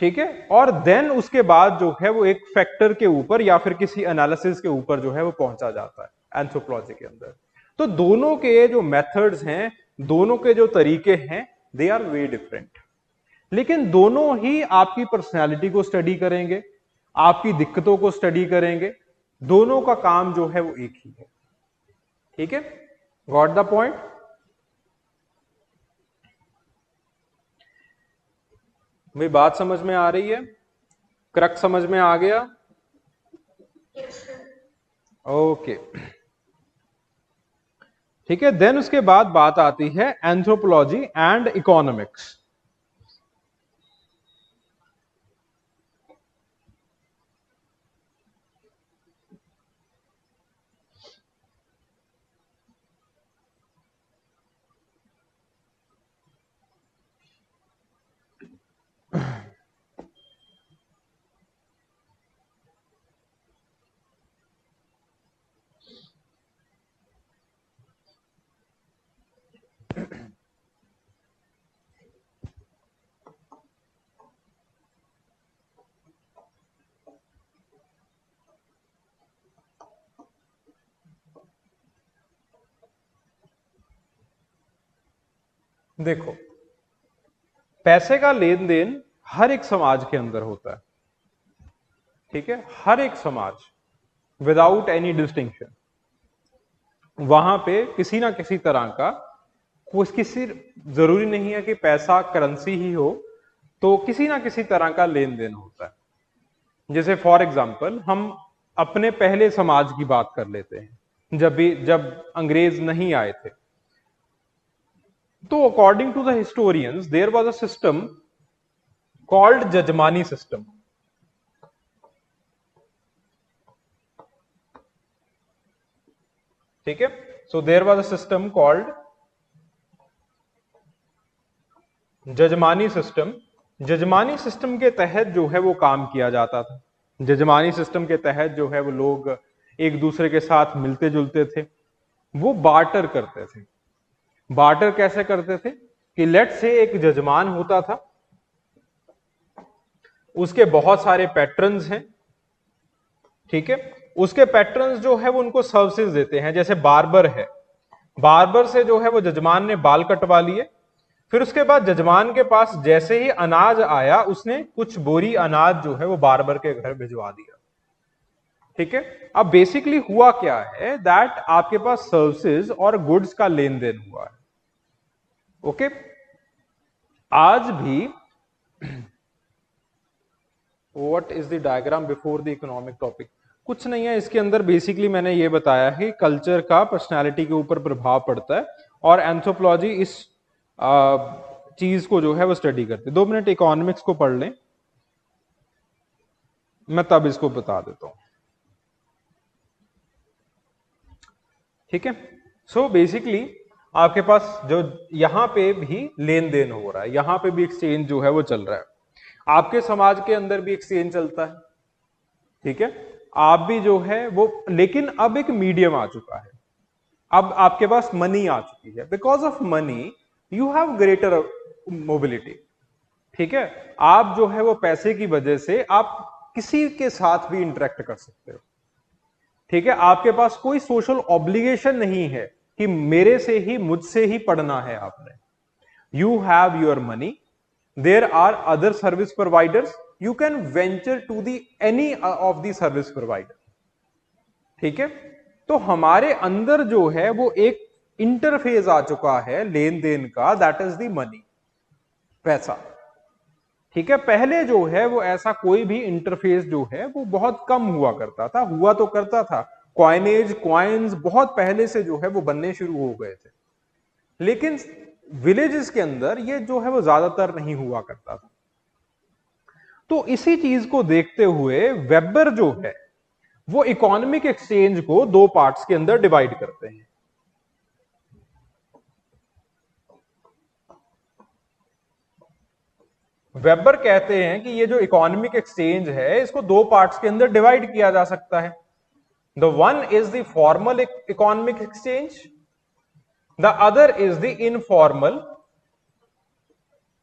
ठीक है, और देन उसके बाद जो है वो एक फैक्टर के ऊपर या फिर किसी एनालिसिस के ऊपर जो है वो पहुंचा जाता है एंथ्रोपोलॉजी के अंदर। तो दोनों के जो मेथड्स हैं, दोनों के जो तरीके हैं, दे आर वे डिफरेंट, लेकिन दोनों ही आपकी पर्सनैलिटी को स्टडी करेंगे, आपकी दिक्कतों को स्टडी करेंगे, दोनों का काम जो है वो एक ही है, ठीक है, गॉट द पॉइंट। मेरी बात समझ में आ रही है? क्रक समझ में आ गया? ओके, ठीक है। देन उसके बाद बात आती है एंथ्रोपोलॉजी एंड इकोनॉमिक्स। देखो, पैसे का लेन देन हर एक समाज के अंदर होता है, ठीक है, हर एक समाज विदाउट एनी डिस्टिंक्शन, वहां पे किसी ना किसी तरह का, किसी जरूरी नहीं है कि पैसा करेंसी ही हो, तो किसी ना किसी तरह का लेन देन होता है। जैसे फॉर एग्जाम्पल हम अपने पहले समाज की बात कर लेते हैं, जब अंग्रेज नहीं आए थे, तो according to the historians there was a system called jajmani system, ठीक है। So there was a system called jajmani system. Jajmani system के तहत जो है वो काम किया जाता था। जजमानी सिस्टम के तहत जो है वो लोग एक दूसरे के साथ मिलते जुलते थे, वो बार्टर करते थे। बार्टर कैसे करते थे कि लेट्स से एक जजमान होता था, उसके बहुत सारे पैट्रन्स हैं, ठीक है, उसके पैट्रन्स जो है वो उनको सर्विसेज देते हैं, जैसे बार्बर है, बार्बर से जो है वो जजमान ने बाल कटवा लिए, फिर उसके बाद जजमान के पास जैसे ही अनाज आया, उसने कुछ बोरी अनाज जो है वो बार्बर के घर भिजवा दिया, ठीक है। अब बेसिकली हुआ क्या है दैट आपके पास सर्विसेज और गुड्स का लेन देन हुआ है, ओके। आज भी what is the diagram before the economic topic? कुछ नहीं है इसके अंदर, बेसिकली मैंने ये बताया है कल्चर का पर्सनालिटी के ऊपर प्रभाव पड़ता है और एंथ्रोपोलॉजी इस चीज को जो है वो स्टडी करती है। 2 मिनट इकोनॉमिक्स को पढ़ लें, मैं तब इसको बता देता हूं। ठीक है, सो बेसिकली आपके पास जो यहां पे भी लेन देन हो रहा है, यहां पे भी एक्सचेंज जो है वो चल रहा है, आपके समाज के अंदर भी एक्सचेंज चलता है। ठीक है, आप भी जो है वो, लेकिन अब एक मीडियम आ चुका है, अब आपके पास मनी आ चुकी है। Because of money you have greater mobility. ठीक है, आप जो है वो पैसे की वजह से आप किसी के साथ भी इंटरेक्ट कर सकते हो। ठीक है, आपके पास कोई सोशल ऑब्लिगेशन नहीं है कि मेरे से ही, मुझसे ही पढ़ना है आपने। You have your money, there are other service providers, you can venture to the any of the service provider. ठीक है, तो हमारे अंदर जो है वो एक इंटरफेस आ चुका है लेन देन का, दैट इज दी मनी, पैसा। ठीक है, पहले जो है वो ऐसा कोई भी इंटरफेस जो है वो बहुत कम हुआ करता था, हुआ तो करता था, कॉइनेज, कॉइन्स बहुत पहले से जो है वो बनने शुरू हो गए थे, लेकिन विलेजेस के अंदर ये जो है वो ज्यादातर नहीं हुआ करता था। तो इसी चीज को देखते हुए वेबर जो है वो इकोनॉमिक एक्सचेंज को 2 पार्ट्स के अंदर डिवाइड करते हैं। वेबर कहते हैं कि ये जो इकोनॉमिक एक्सचेंज है इसको 2 पार्ट्स के अंदर डिवाइड किया जा सकता है। The one is the formal economic exchange, the other is the informal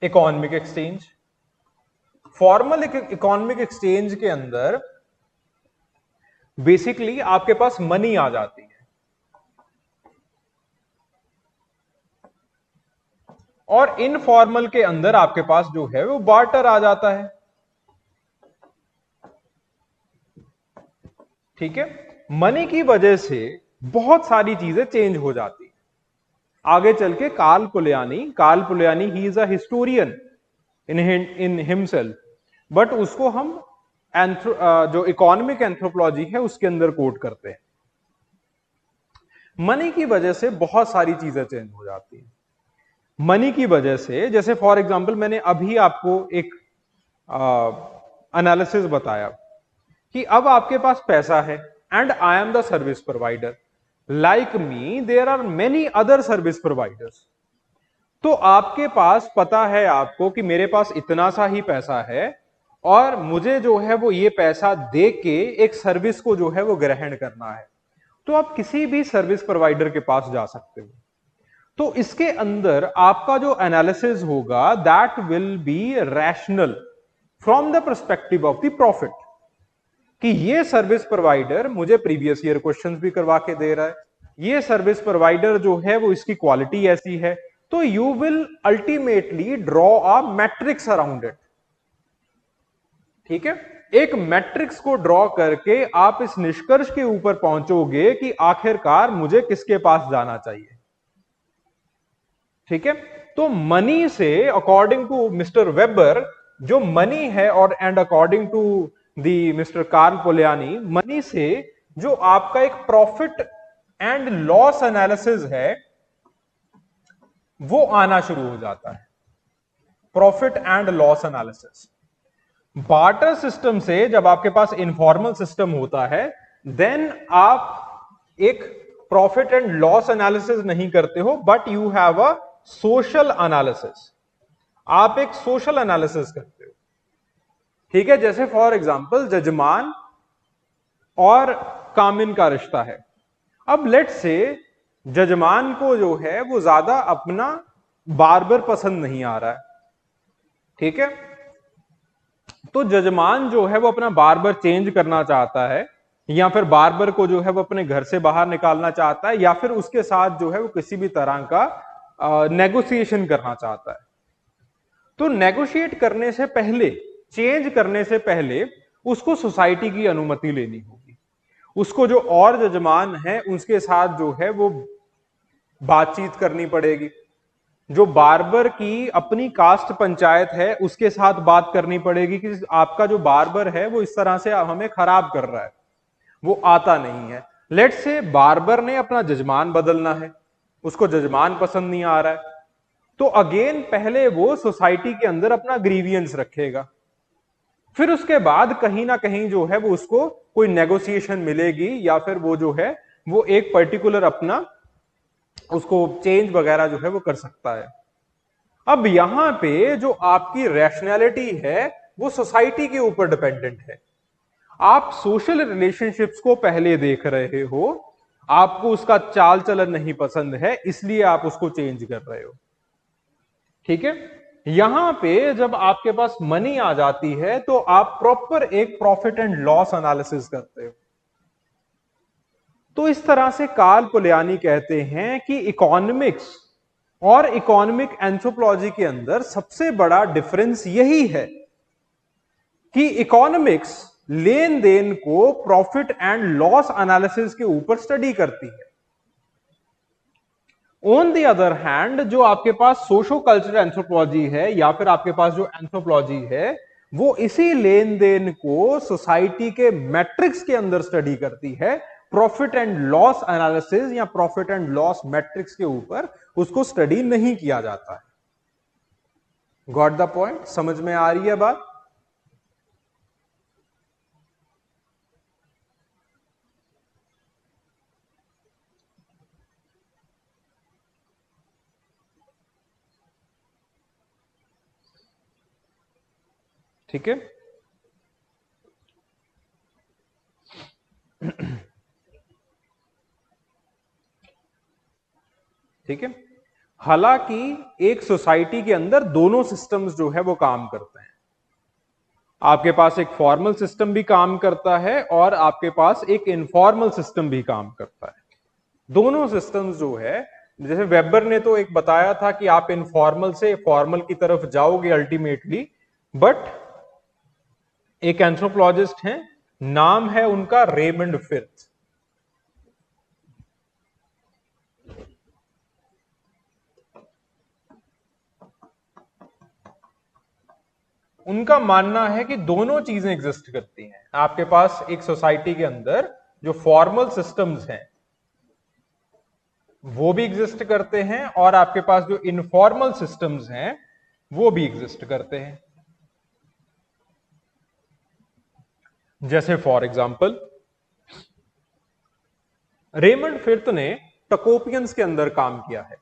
economic exchange. Formal economic exchange के अंदर बेसिकली आपके पास मनी आ जाती है, और इनफॉर्मल के अंदर आपके पास जो है वो बार्टर आ जाता है। ठीक है, मनी की वजह से बहुत सारी चीजें चेंज हो जाती है। आगे चल के Karl Polanyi he is a historian in himself, but उसको हम जो इकोनॉमिक एंथ्रोपोलॉजी है उसके अंदर कोट करते हैं। मनी की वजह से बहुत सारी चीजें चेंज हो जाती हैं। मनी की वजह से, जैसे फॉर एग्जांपल मैंने अभी आपको एक एनालिसिस बताया कि अब आपके पास पैसा है and I am the service provider, like me there are many other service providers. तो आपके पास पता है आपको कि मेरे पास इतना सा ही पैसा है और मुझे जो है वो ये पैसा दे के एक सर्विस को जो है वो ग्रहण करना है, तो आप किसी भी सर्विस प्रोवाइडर के पास जा सकते हो। तो इसके अंदर आपका जो एनालिसिस होगा that will be rational from the perspective of the profit, कि ये सर्विस प्रोवाइडर मुझे प्रीवियस ईयर क्वेश्चंस भी करवा के दे रहा है, ये सर्विस प्रोवाइडर जो है वो इसकी क्वालिटी ऐसी है, तो you will ultimately draw a matrix around it. ठीक है, एक मैट्रिक्स को ड्रॉ करके आप इस निष्कर्ष के ऊपर पहुंचोगे कि आखिरकार मुझे किसके पास जाना चाहिए। ठीक है, तो मनी से अकॉर्डिंग टू मिस्टर वेबर जो मनी है, और and according to the Mister Karl Polanyi, money से जो आपका एक प्रॉफिट एंड लॉस एनालिसिस है वो आना शुरू हो जाता है। Profit and loss analysis barter system से, जब आपके पास इनफॉर्मल सिस्टम होता है, देन आप एक प्रॉफिट एंड लॉस एनालिसिस नहीं करते हो, but you have a social analysis. आप एक सोशल एनालिसिस करते हो। ठीक है, जैसे फॉर एग्जांपल जजमान और कामिन का रिश्ता है। अब लेट्स से जजमान को जो है वो ज्यादा अपना बार्बर पसंद नहीं आ रहा है। ठीक है, तो जजमान जो है वो अपना बार्बर चेंज करना चाहता है, या फिर बार्बर को जो है वो अपने घर से बाहर निकालना चाहता है, या फिर उसके साथ जो है वो किसी भी तरह का नेगोशिएशन करना चाहता है। तो नेगोशिएट करने से पहले, चेंज करने से पहले उसको सोसाइटी की अनुमति लेनी होगी, उसको जो और जजमान है उसके साथ जो है वो बातचीत करनी पड़ेगी। जो बार्बर की अपनी कास्ट पंचायत है उसके साथ बात करनी पड़ेगी कि आपका जो बार्बर है वो इस तरह से हमें खराब कर रहा है, वो आता नहीं है। लेट से बार्बर ने अपना जजमान बदलना है, उसको जजमान पसंद नहीं आ रहा है, तो अगेन पहले वो सोसाइटी के अंदर अपना ग्रीवियंस रखेगा, फिर उसके बाद कहीं ना कहीं जो है वो उसको कोई नेगोशिएशन मिलेगी या फिर वो जो है वो एक पर्टिकुलर अपना उसको चेंज वगैरह जो है वो कर सकता है। अब यहां पे जो आपकी रैशनैलिटी है वो सोसाइटी के ऊपर डिपेंडेंट है। आप सोशल रिलेशनशिप्स को पहले देख रहे हो, आपको उसका चाल चलन नहीं पसंद है इसलिए आप उसको चेंज कर रहे हो, ठीक है। यहां पे जब आपके पास मनी आ जाती है तो आप प्रॉपर एक प्रॉफिट एंड लॉस एनालिसिस करते हो। तो इस तरह से कार्ल पोलैनी कहते हैं कि इकोनॉमिक्स और इकोनॉमिक एंथ्रोपोलॉजी के अंदर सबसे बड़ा डिफरेंस यही है कि इकोनॉमिक्स लेन देन को प्रॉफिट एंड लॉस एनालिसिस के ऊपर स्टडी करती है। ऑन द अदर हैंड जो आपके पास सोशो कल्चरल एंथ्रोपोलॉजी है या फिर आपके पास जो एंथ्रोपोलॉजी है वो इसी लेन देन को सोसाइटी के मैट्रिक्स के अंदर स्टडी करती है, प्रॉफिट एंड लॉस एनालिसिस या प्रॉफिट एंड लॉस मैट्रिक्स के ऊपर उसको स्टडी नहीं किया जाता है। Got the point? समझ में आ रही है बात? ठीक है। ठीक है। हालांकि एक सोसाइटी के अंदर दोनों सिस्टम्स जो है वो काम करते हैं। आपके पास एक फॉर्मल सिस्टम भी काम करता है और आपके पास एक इनफॉर्मल सिस्टम भी काम करता है। दोनों सिस्टम्स जो है, जैसे वेबर ने तो एक बताया था कि आप इनफॉर्मल से फॉर्मल की तरफ जाओगे अल्टीमेटली, बट एक एंथ्रोपोलॉजिस्ट हैं, नाम है उनका रेमंड फिर्थ। उनका मानना है कि दोनों चीजें एग्जिस्ट करती हैं। आपके पास एक सोसाइटी के अंदर जो फॉर्मल सिस्टम्स हैं वो भी एग्जिस्ट करते हैं और आपके पास जो इनफॉर्मल सिस्टम्स हैं वो भी एग्जिस्ट करते हैं। जैसे फॉर एग्जाम्पल रेमंड फिर्थ ने टकोपियंस के अंदर काम किया है,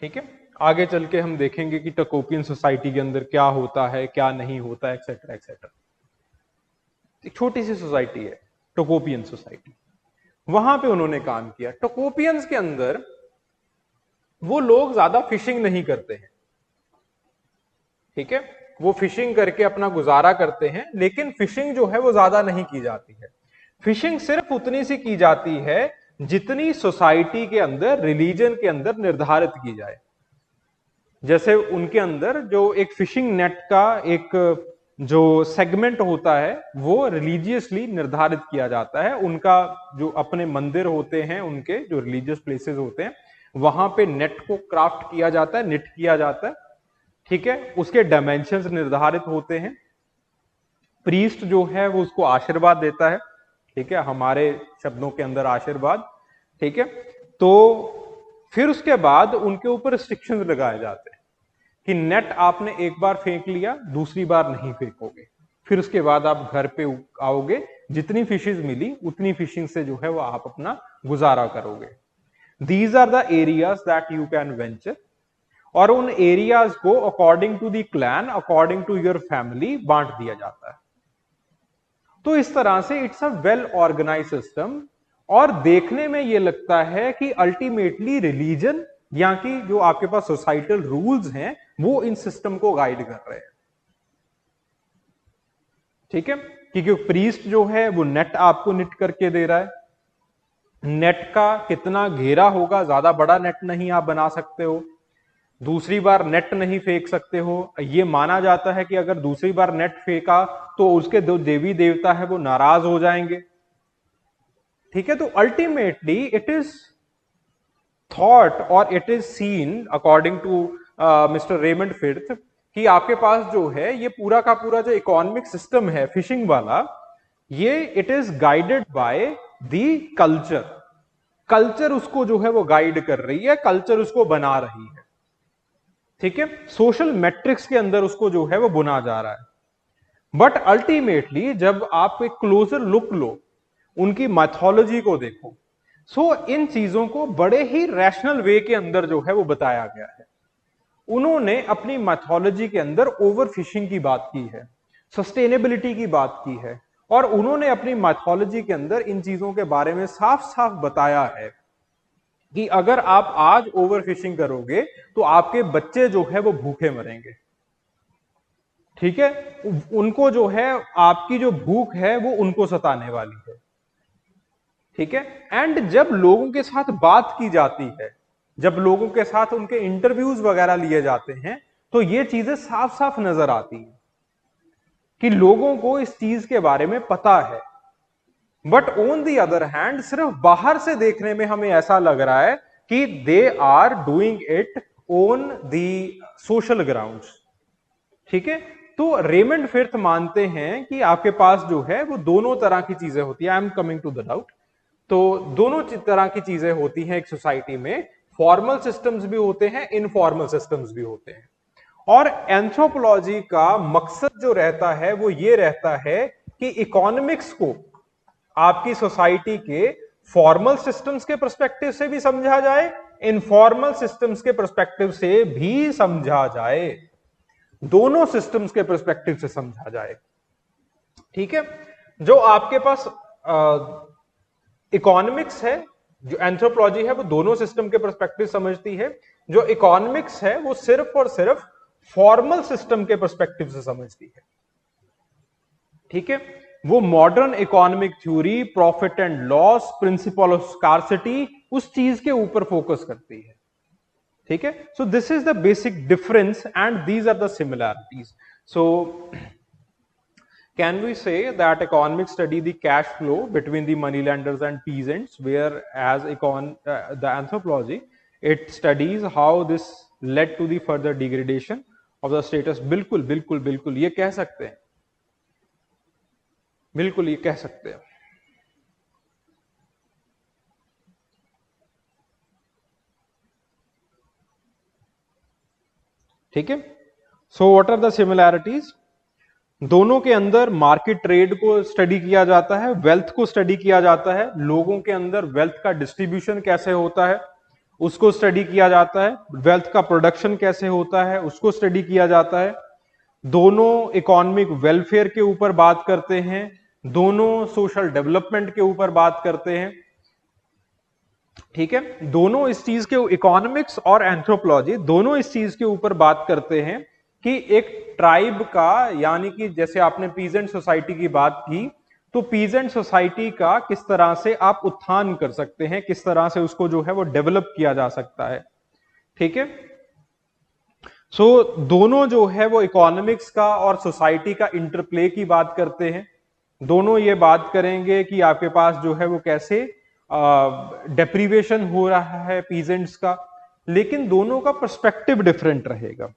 ठीक है। आगे चल के हम देखेंगे कि टकोपियन सोसाइटी के अंदर क्या होता है, क्या नहीं होता है, एक्सेट्रा एक्सेट्रा। एक छोटी सी सोसाइटी है टकोपियन सोसाइटी, वहां पे उन्होंने काम किया। टकोपियंस के अंदर वो लोग ज्यादा फिशिंग नहीं करते हैं, ठीक है। वो फिशिंग करके अपना गुजारा करते हैं, लेकिन फिशिंग जो है वो ज्यादा नहीं की जाती है। फिशिंग सिर्फ उतनी सी की जाती है जितनी सोसाइटी के अंदर, रिलीजन के अंदर निर्धारित की जाए। जैसे उनके अंदर जो एक फिशिंग नेट का एक जो सेगमेंट होता है वो रिलीजियसली निर्धारित किया जाता है। उनका जो अपने मंदिर होते हैं, उनके जो रिलीजियस प्लेसेस होते हैं, वहां पे नेट को क्राफ्ट किया जाता है, निट किया जाता है, ठीक है। उसके डायमेंशंस निर्धारित होते हैं। प्रीस्ट जो है वो उसको आशीर्वाद देता है, ठीक है, हमारे शब्दों के अंदर आशीर्वाद, ठीक है। तो फिर उसके बाद उनके ऊपर रिस्ट्रिक्शंस लगाए जाते हैं कि नेट आपने एक बार फेंक लिया, दूसरी बार नहीं फेंकोगे, फिर उसके बाद आप घर पे आओगे, जितनी फिशेज मिली उतनी फिशिंग से जो है वो आप अपना गुजारा करोगे। These are the areas that you can venture, और उन एरियाज को according to the clan, according to your family बांट दिया जाता है। तो इस तरह से it's a well organise system, और देखने में यह लगता है कि अल्टीमेटली रिलीजन या कि जो आपके पास सोसाइटल रूल्स हैं वो इन सिस्टम को गाइड कर रहे हैं, ठीक है। क्योंकि प्रीस्ट जो है वो नेट आपको निट करके दे रहा है। नेट का कितना घेरा होगा, ज्यादा बड़ा नेट नहीं आप बना सकते हो, दूसरी बार नेट नहीं फेंक सकते हो। यह माना जाता है कि अगर दूसरी बार नेट फेंका तो उसके जो देवी देवता है वो नाराज हो जाएंगे, ठीक है। तो अल्टीमेटली इट इज थॉट और it is seen according to Mister Raymond Firth कि आपके पास जो है ये पूरा का पूरा जो इकोनॉमिक सिस्टम है फिशिंग वाला, ये it is guided by the culture. Culture उसको जो है वो गाइड कर रही है, कल्चर उसको बना रही है, ठीक है। सोशल मैट्रिक्स के अंदर उसको जो है वो बुना जा रहा है। बट अल्टीमेटली जब आप एक क्लोजर लुक लो, उनकी मैथोलॉजी को देखो, सो इन चीजों को बड़े ही रैशनल वे के अंदर जो है वो बताया गया है। उन्होंने अपनी मैथोलॉजी के अंदर ओवर फिशिंग की बात की है, सस्टेनेबिलिटी की बात की है, और उन्होंने अपनी मैथोलॉजी के अंदर इन चीजों के बारे में साफ साफ बताया है कि अगर आप आज ओवर फिशिंग करोगे तो आपके बच्चे जो है वो भूखे मरेंगे, ठीक है। उनको जो है, आपकी जो भूख है वो उनको सताने वाली है, ठीक है। एंड जब लोगों के साथ बात की जाती है, जब लोगों के साथ उनके इंटरव्यूज वगैरह लिए जाते हैं, तो ये चीजें साफ साफ नजर आती हैं कि लोगों को इस चीज के बारे में पता है। But on the other hand सिर्फ बाहर से देखने में हमें ऐसा लग रहा है कि they are doing it on the social grounds, ठीक है। तो रेमंड फिर्थ मानते हैं कि आपके पास जो है वो दोनों तरह की चीजें होती है। I am coming to the doubt. तो दोनों तरह की चीजें होती हैं एक सोसाइटी में, फॉर्मल सिस्टम्स भी होते हैं, इनफॉर्मल सिस्टम्स भी होते हैं। और एंथ्रोपोलॉजी का मकसद जो रहता है वो ये रहता है कि इकोनॉमिक्स को आपकी सोसाइटी के फॉर्मल सिस्टम्स के पर्सपेक्टिव से भी समझा जाए, इनफॉर्मल सिस्टम्स के पर्सपेक्टिव से भी समझा जाए, दोनों सिस्टम्स के पर्सपेक्टिव से समझा जाए, ठीक है। जो आपके पास इकोनॉमिक्स है, जो एंथ्रोपोलॉजी है वो दोनों सिस्टम के पर्सपेक्टिव समझती है। जो इकोनॉमिक्स है वो सिर्फ और सिर्फ फॉर्मल सिस्टम के पर्सपेक्टिव से समझती है, ठीक है। वो modern economic theory, profit and loss, principle of scarcity, उस चीज के ऊपर फोकस करती है, ठीक है। So this is the basic difference and these are the similarities. So can we say that economics study the cash flow between the moneylenders and peasants, whereas the anthropology, it studies how this led to the further degradation of the status? बिल्कुल बिल्कुल बिल्कुल ये कह सकते हैं, बिल्कुल ये कह सकते हैं, ठीक है। So what are the similarities? दोनों के अंदर मार्केट ट्रेड को स्टडी किया जाता है, वेल्थ को स्टडी किया जाता है, लोगों के अंदर वेल्थ का डिस्ट्रीब्यूशन कैसे होता है उसको स्टडी किया जाता है, वेल्थ का प्रोडक्शन कैसे होता है उसको स्टडी किया जाता है। दोनों इकोनॉमिक वेलफेयर के ऊपर बात करते हैं, दोनों सोशल डेवलपमेंट के ऊपर बात करते हैं, ठीक है। दोनों इस चीज के, इकोनॉमिक्स और एंथ्रोपोलॉजी दोनों इस चीज के ऊपर बात करते हैं कि एक ट्राइब का, यानी कि जैसे आपने पीजेंट सोसाइटी की बात की, तो पीजेंट सोसाइटी का किस तरह से आप उत्थान कर सकते हैं, किस तरह से उसको जो है वो डेवलप किया जा सकता है, ठीक है। सो दोनों जो है वो इकोनॉमिक्स का और सोसाइटी का इंटरप्ले की बात करते हैं। दोनों ये बात करेंगे कि आपके पास जो है वो कैसे डेप्रीवेशन हो रहा है पीजेंट्स का, लेकिन दोनों का पर्सपेक्टिव डिफरेंट रहेगा,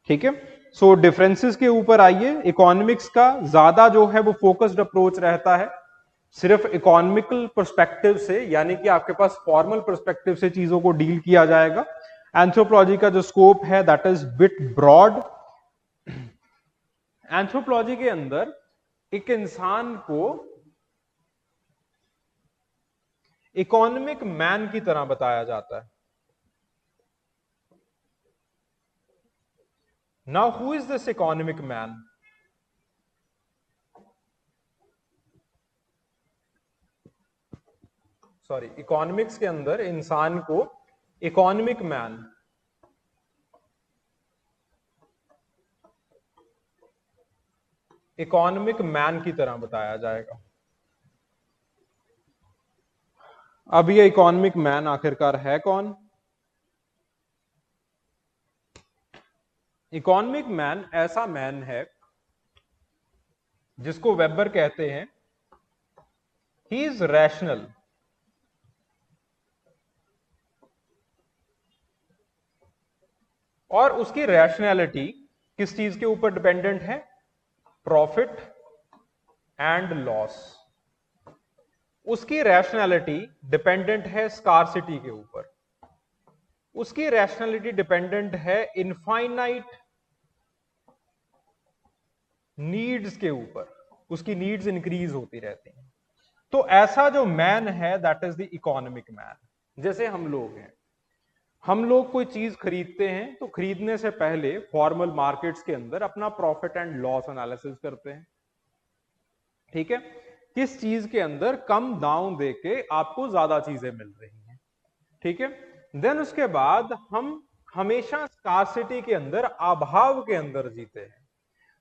ठीक है। सो डिफरेंसेस के ऊपर आइए। इकोनॉमिक्स का ज्यादा जो है वो फोकस्ड अप्रोच रहता है, सिर्फ इकोनॉमिकल पर्सपेक्टिव से, यानी कि आपके पास फॉर्मल पर्सपेक्टिव से चीजों को डील किया जाएगा। एंथ्रोपोलॉजी का जो स्कोप है that is bit broad. Anthropology के अंदर एक इंसान को इकोनॉमिक मैन की तरह बताया जाता है। Now who is this economic man? Sorry, economics के अंदर इंसान को इकोनॉमिक मैन, इकोनॉमिक मैन की तरह बताया जाएगा। अब ये इकोनॉमिक मैन आखिरकार है कौन? इकोनॉमिक मैन ऐसा मैन है जिसको वेबर कहते हैं ही इज रैशनल, और उसकी रैशनैलिटी किस चीज के ऊपर डिपेंडेंट है? Profit and loss. उसकी रैशनैलिटी डिपेंडेंट है स्कार्सिटी के ऊपर। उसकी रैशनैलिटी डिपेंडेंट है इनफाइनाइट नीड्स के ऊपर। उसकी नीड्स इंक्रीज होती रहती हैं। तो ऐसा जो मैन है that is the economic man. जैसे हम लोग हैं, हम लोग कोई चीज खरीदते हैं तो खरीदने से पहले फॉर्मल मार्केट्स के अंदर अपना प्रॉफिट एंड लॉस एनालिसिस करते हैं। ठीक है, किस चीज के अंदर कम दाम देके आपको ज्यादा चीजें मिल रही हैं। ठीक है, देन उसके बाद हम हमेशा स्कार्सिटी के अंदर, अभाव के अंदर जीते हैं।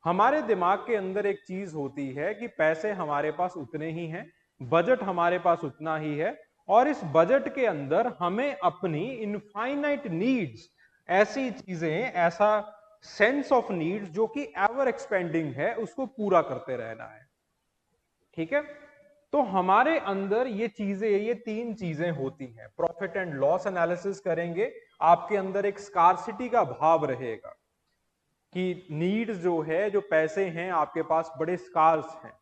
हमारे दिमाग के अंदर एक चीज होती है कि पैसे हमारे पास उतने ही हैं, बजट हमारे पास उतना ही है, और इस बजट के अंदर हमें अपनी इनफाइनाइट नीड्स, ऐसी चीजें, ऐसा सेंस ऑफ नीड्स जो कि एवर एक्सपेंडिंग है, उसको पूरा करते रहना है। ठीक है, तो हमारे अंदर ये चीजें, ये तीन चीजें होती हैं। प्रॉफिट एंड लॉस एनालिसिस करेंगे, आपके अंदर एक स्कार्सिटी का भाव रहेगा कि नीड्स जो है, जो पैसे हैं आपके पास बड़े स्कार्स हैं।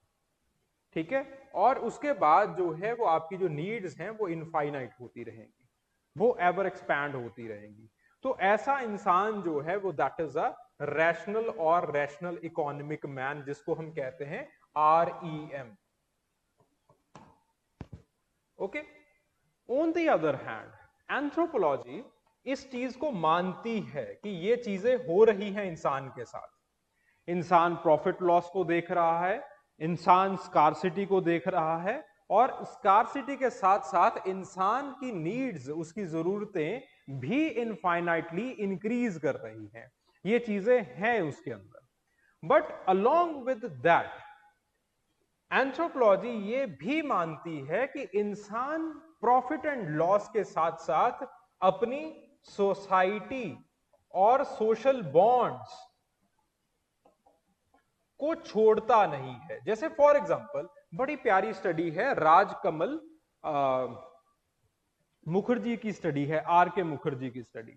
ठीक है, और उसके बाद जो है वो आपकी जो नीड्स हैं वो इनफाइनाइट होती रहेंगी, वो एवर एक्सपैंड होती रहेंगी। तो ऐसा इंसान जो है वो दैट इज अ रैशनल और रैशनल इकोनॉमिक मैन, जिसको हम कहते हैं REM। Okay, on the other hand anthropology इस चीज को मानती है कि ये चीजें हो रही हैं इंसान के साथ। इंसान प्रॉफिट लॉस को देख रहा है, इंसान स्कार्सिटी को देख रहा है, और स्कार्सिटी के साथ साथ इंसान की नीड्स, उसकी जरूरतें भी इनफाइनाइटली इंक्रीज कर रही हैं। ये चीजें हैं उसके अंदर। But along with that anthropology ये भी मानती है कि इंसान प्रॉफिट एंड लॉस के साथ साथ अपनी सोसाइटी और सोशल बॉन्ड्स को छोड़ता नहीं है। जैसे फॉर एग्जांपल, बड़ी प्यारी स्टडी है राजकमल मुखर्जी की स्टडी है, RK मुखर्जी की स्टडी।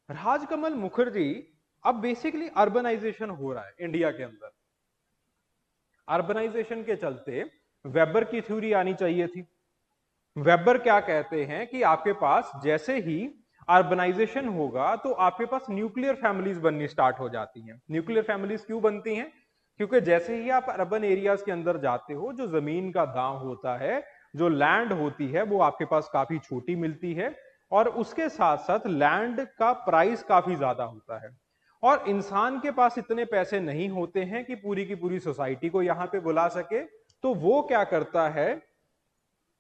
राजकमल मुखर्जी, अब बेसिकली अर्बनाइजेशन हो रहा है इंडिया के अंदर। अर्बनाइजेशन के चलते वेबर की थ्योरी आनी चाहिए थी। वेबर क्या कहते हैं कि आपके पास जैसे ही अर्बनाइजेशन होगा तो आपके पास न्यूक्लियर फैमिलीज बननी स्टार्ट हो जाती हैं। न्यूक्लियर फैमिलीज क्यों बनती हैं? क्योंकि जैसे ही आप अर्बन एरियाज के अंदर जाते हो, जो जमीन का दाम होता है, जो लैंड होती है, वो आपके पास काफी छोटी मिलती है, और उसके साथ साथ लैंड का प्राइस काफी ज्यादा होता है। और इंसान के पास इतने पैसे नहीं होते हैं कि पूरी की पूरी सोसाइटी को यहां पे बुला सके। तो वो क्या करता है,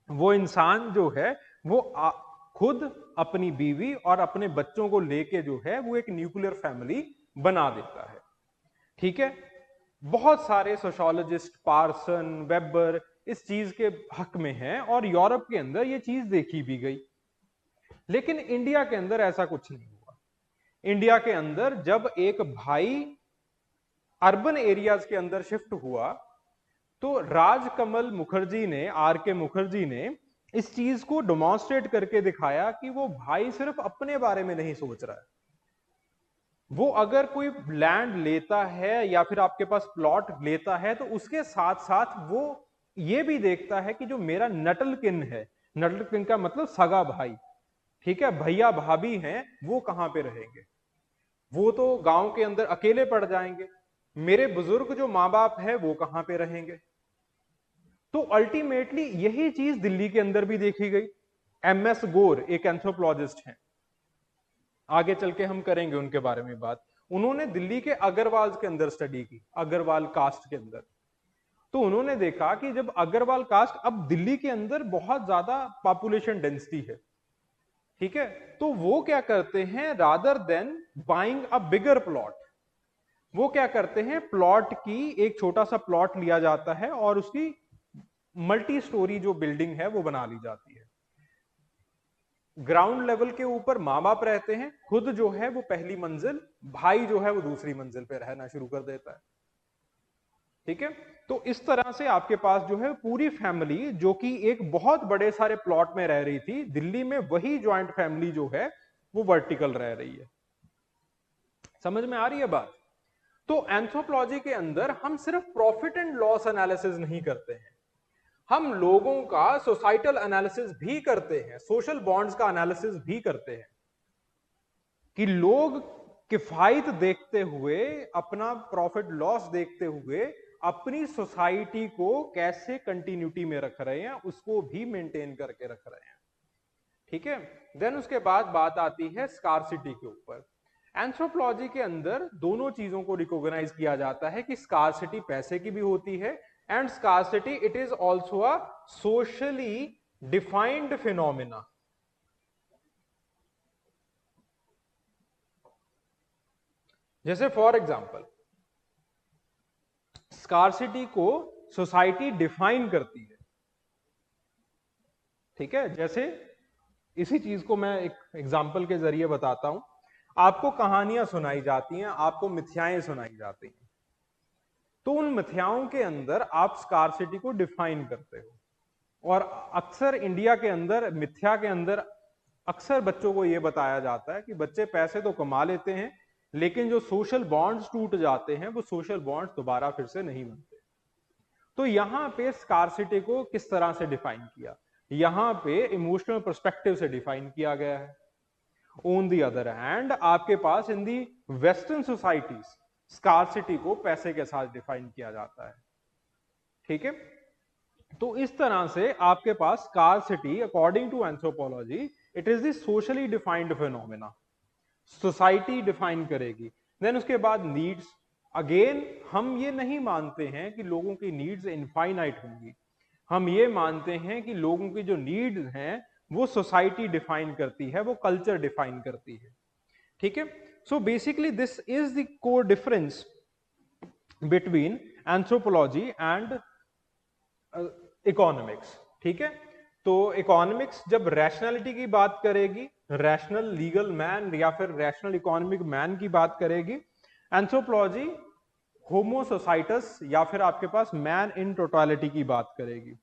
वो इंसान जो है वो खुद अपनी बीवी और अपने बच्चों को लेके जो है वो एक न्यूक्लियर फैमिली बना देता है। ठीक है, बहुत सारे सोशियोलॉजिस्ट, पार्सन, वेबर इस चीज के हक में हैं, और यूरोप के अंदर ये चीज देखी भी गई। लेकिन इंडिया के अंदर ऐसा कुछ नहीं हुआ। इंडिया के अंदर जब एक भाई अर्बन एरियाज के अंदर शिफ्ट हुआ, तो राजकमल मुखर्जी ने, RK मुखर्जी ने इस चीज को डेमोन्स्ट्रेट करके दिखाया कि वो भाई सिर्फ अपने बारे में नहीं सोच रहा है। वो अगर कोई लैंड लेता है या फिर आपके पास प्लॉट लेता है, तो उसके साथ साथ वो ये भी देखता है कि जो मेरा नटल किन है, नटल किन का मतलब सगा भाई, ठीक है, भैया भाभी हैं, वो कहां पे रहेंगे? वो तो गांव के अंदर अकेले पड़ जाएंगे। मेरे बुजुर्ग जो माँ बाप है वो कहां पे रहेंगे? तो अल्टीमेटली यही चीज दिल्ली के अंदर भी देखी गई। MS गोर एक एंथ्रोपोलॉजिस्ट हैं, आगे चल के हम करेंगे उनके बारे में बात। उन्होंने दिल्ली के अग्रवाल के अंदर स्टडी की, अग्रवाल कास्ट के अंदर। तो उन्होंने देखा कि जब अग्रवाल कास्ट, अब दिल्ली के अंदर बहुत ज्यादा पॉपुलेशन डेंसिटी है, ठीक है, तो वो क्या करते हैं, rather than buying a bigger plot, वो क्या करते हैं, प्लॉट की एक छोटा सा प्लॉट लिया जाता है और उसकी मल्टी स्टोरी जो बिल्डिंग है वो बना ली जाती है। ग्राउंड लेवल के ऊपर माँ बाप रहते हैं, खुद जो है वो पहली मंजिल, भाई जो है वो दूसरी मंजिल पे रहना शुरू कर देता है। ठीक है, तो इस तरह से आपके पास जो है पूरी फैमिली, जो कि एक बहुत बड़े सारे प्लॉट में रह रही थी दिल्ली में, वही ज्वाइंट फैमिली जो है वो वर्टिकल रह रही है। समझ में आ रही है बात? तो एंथ्रोपोलॉजी के अंदर हम सिर्फ प्रॉफिट एंड लॉस एनालिसिस नहीं करते हैं, हम लोगों का सोसाइटल एनालिसिस भी करते हैं, सोशल बॉन्ड्स का एनालिसिस भी करते हैं कि लोग किफायत देखते हुए, अपना प्रॉफिट लॉस देखते हुए अपनी सोसाइटी को कैसे कंटिन्यूटी में रख रहे हैं, उसको भी मेंटेन करके रख रहे हैं। ठीक है, देन उसके बाद बात आती है स्कार्सिटी के ऊपर। एंथ्रोपोलॉजी के अंदर दोनों चीजों को रिकॉग्नाइज किया जाता है कि स्कार्सिटी पैसे की भी होती है and scarcity it is also a socially defined phenomena. जैसे फॉर एग्जाम्पल स्कार्सिटी को सोसाइटी डिफाइन करती है। ठीक है, जैसे इसी चीज को मैं एक एग्जाम्पल के जरिए बताता हूं। आपको कहानियां सुनाई जाती हैं, आपको मिथ्याएं सुनाई जाती हैं, तो उन मिथ्याओं के अंदर आप स्कार्सिटी को डिफाइन करते हो। और अक्सर इंडिया के अंदर मिथ्या के अंदर अक्सर बच्चों को यह बताया जाता है कि बच्चे पैसे तो कमा लेते हैं, लेकिन जो सोशल बॉन्ड्स टूट जाते हैं वो सोशल बॉन्ड्स दोबारा फिर से नहीं बनते। तो यहां पे स्कार्सिटी को किस तरह से डिफाइन किया, यहां पे इमोशनल पर्सपेक्टिव से डिफाइन किया गया है। ऑन दी अदर हैंड आपके पास इन दी वेस्टर्न सोसाइटीज स्कार्सिटी को पैसे के साथ डिफाइन किया जाता है। ठीक है, तो इस तरह से आपके पास scarcity according to anthropology it is the socially defined phenomena, society define करेगी। देन उसके बाद नीड्स, अगेन हम ये नहीं मानते हैं कि लोगों की नीड्स इनफाइनाइट होंगी, हम ये मानते हैं कि लोगों की जो नीड्स हैं वो सोसाइटी डिफाइन करती है, वो कल्चर डिफाइन करती है। ठीक है, so basically this is the core difference between anthropology and economics. ठीक है, तो इकोनॉमिक्स जब रैशनैलिटी की बात करेगी, रैशनल लीगल मैन या फिर रैशनल इकोनॉमिक मैन की बात करेगी, एंथ्रोपोलॉजी होमो सोसाइटस या फिर आपके पास मैन इन टोटालिटी की बात करेगी।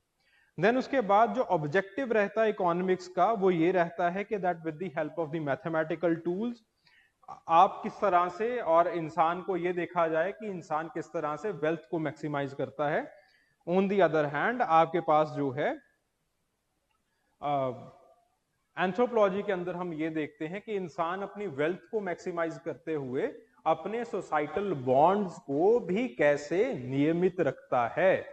देन उसके बाद जो ऑब्जेक्टिव रहता है इकोनॉमिक्स का वो ये रहता है कि that with the help of the mathematical tools आप किस तरह से, और इंसान को ये देखा जाए कि इंसान किस तरह से वेल्थ को मैक्सिमाइज करता है। ऑन दी अदर हैंड आपके पास जो है एंथ्रोपोलॉजी के अंदर हम ये देखते हैं कि इंसान अपनी वेल्थ को मैक्सिमाइज करते हुए अपने सोसाइटल बॉन्ड्स को भी कैसे नियमित रखता है,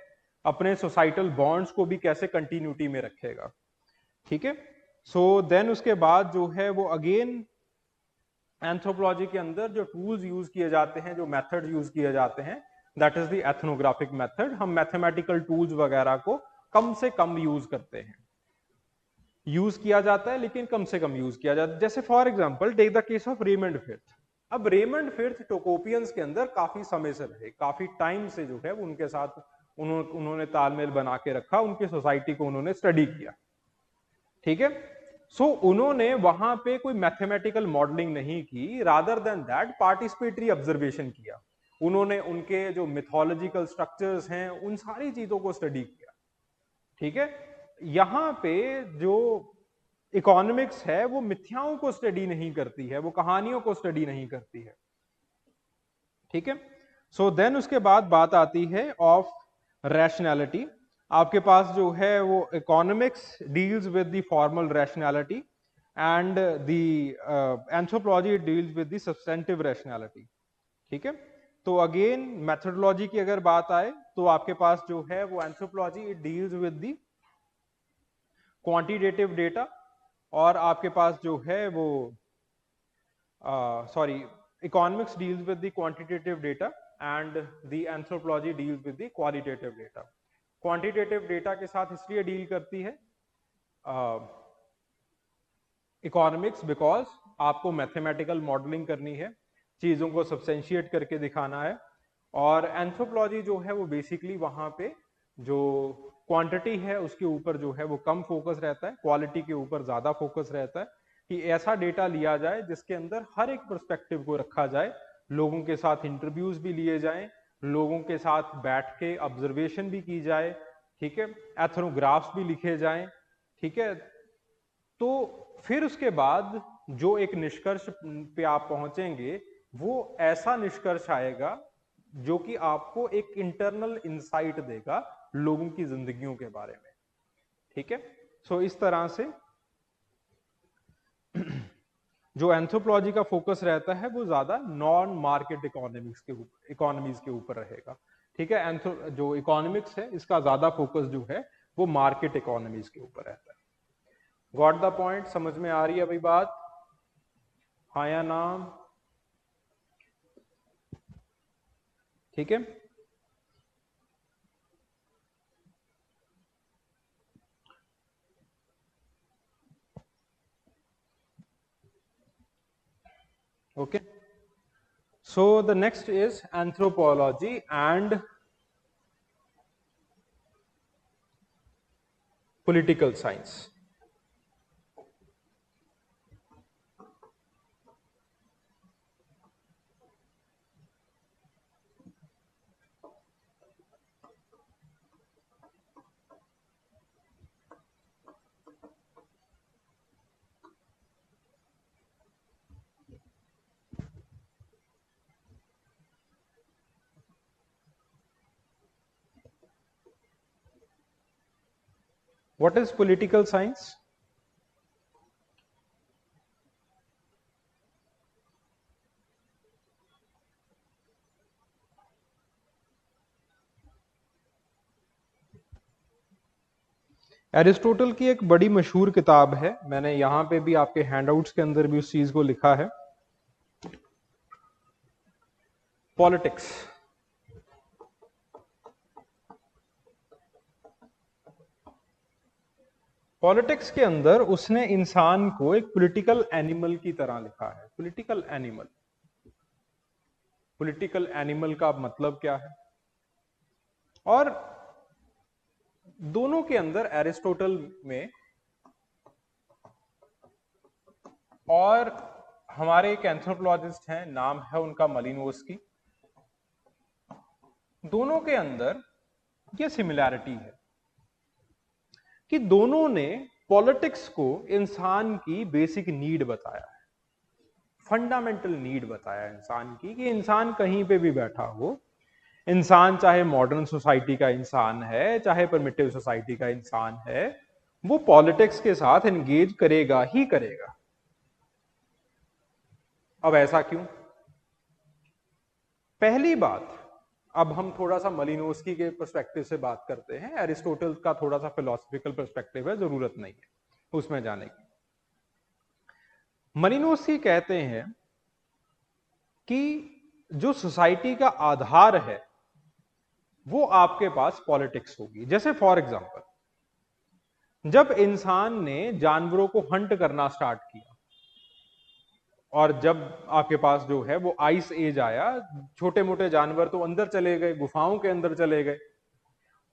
अपने सोसाइटल बॉन्ड्स को भी कैसे कंटिन्यूटी में रखेगा। ठीक है, सो देन उसके बाद जो है वो अगेन एंथ्रोपोलॉजी के अंदर जो टूल्स यूज किए जाते हैं, जो मेथड यूज किए जाते हैं, that is the ethnographic method. हम मैथमेटिकल टूल्स वगैरह को कम से कम यूज करते हैं, यूज किया जाता है लेकिन कम से कम यूज किया जाता है। जैसे for example take the case of Raymond Firth. अब रेमंड फिर्थ टोकोपियंस के अंदर काफी समय से रहे, काफी टाइम से जो है उनके साथ उन्होंने तालमेल बना के रखा, उनकी सोसाइटी को उन्होंने स्टडी किया। ठीक है, सो उन्होंने वहां पे कोई मैथमेटिकल मॉडलिंग नहीं की, rather than that participatory observation किया। उन्होंने उनके जो मिथोलॉजिकल स्ट्रक्चर्स हैं उन सारी चीजों को स्टडी किया। ठीक है, यहां पे जो इकोनॉमिक्स है वो मिथ्याओं को स्टडी नहीं करती है, वो कहानियों को स्टडी नहीं करती है। ठीक है, सो देन उसके बाद बात आती है ऑफ रैशनैलिटी। आपके पास जो है वो economics deals with the formal rationality and the anthropology deals with the substantive rationality. ठीक है, तो अगेन मेथोडोलॉजी की अगर बात आए तो आपके पास जो है वो anthropology it deals with the quantitative data, और आपके पास जो है वो economics deals with the quantitative data and the anthropology deals with the qualitative data. Quantitative data के साथ इसलिए डील करती है इकोनॉमिक्स बिकॉज आपको मैथमेटिकल मॉडलिंग करनी है, चीजों को सब्सटेंशिएट करके दिखाना है, और एंथ्रोपोलॉजी जो है वो बेसिकली वहां पे जो क्वांटिटी है उसके ऊपर जो है वो कम फोकस रहता है, क्वालिटी के ऊपर ज्यादा फोकस रहता है कि ऐसा डेटा लिया जाए जिसके अंदर हर एक पर्सपेक्टिव को रखा जाए, लोगों के साथ इंटरव्यूज भी लिए जाएं, लोगों के साथ बैठ के ऑब्जर्वेशन भी की जाए। ठीक है, एथनोग्राफ्स भी लिखे जाएं। ठीक है, तो फिर उसके बाद जो एक निष्कर्ष पे आप पहुंचेंगे वो ऐसा निष्कर्ष आएगा जो कि आपको एक इंटरनल इंसाइट देगा लोगों की जिंदगियों के बारे में। ठीक है, सो इस तरह से जो एंथ्रोपोलॉजी का फोकस रहता है वो ज्यादा नॉन मार्केट इकोनॉमीज के ऊपर रहेगा। ठीक है, जो इकोनॉमिक्स है इसका ज्यादा फोकस जो है वो मार्केट इकोनॉमीज के ऊपर रहता है। Got the point? समझ में आ रही है अभी बात? हाँ या ना? ठीक है, okay. So the next is anthropology and political science. What is political science? Aristotle की एक बड़ी मशहूर किताब है, मैंने यहां पे भी आपके हैंडआउट्स के अंदर भी उस चीज को लिखा है, पॉलिटिक्स। पॉलिटिक्स के अंदर उसने इंसान को एक पॉलिटिकल एनिमल की तरह लिखा है। पॉलिटिकल एनिमल, पॉलिटिकल एनिमल का मतलब क्या है? और दोनों के अंदर एरिस्टोटल में और हमारे एक एंथ्रोपोलॉजिस्ट हैं, नाम है उनका मलिनोव्स्की, दोनों के अंदर यह सिमिलैरिटी है कि दोनों ने पॉलिटिक्स को इंसान की बेसिक नीड बताया है, फंडामेंटल नीड बताया इंसान की, कि इंसान कहीं पे भी बैठा हो, इंसान चाहे मॉडर्न सोसाइटी का इंसान है चाहे प्रिमिटिव सोसाइटी का इंसान है, वो पॉलिटिक्स के साथ एंगेज करेगा ही करेगा। अब ऐसा क्यों? पहली बात, अब हम थोड़ा सा मलिनोव्स्की के पर्सपेक्टिव से बात करते हैं, एरिस्टोटल का थोड़ा सा फिलोसफिकल पर्सपेक्टिव है, जरूरत नहीं है उसमें जाने की। मलिनोव्स्की कहते हैं कि जो सोसाइटी का आधार है वो आपके पास पॉलिटिक्स होगी। जैसे फॉर एग्जांपल, जब इंसान ने जानवरों को हंट करना स्टार्ट किया और जब आपके पास जो है वो आइस एज आया, छोटे मोटे जानवर तो अंदर चले गए, गुफाओं के अंदर चले गए,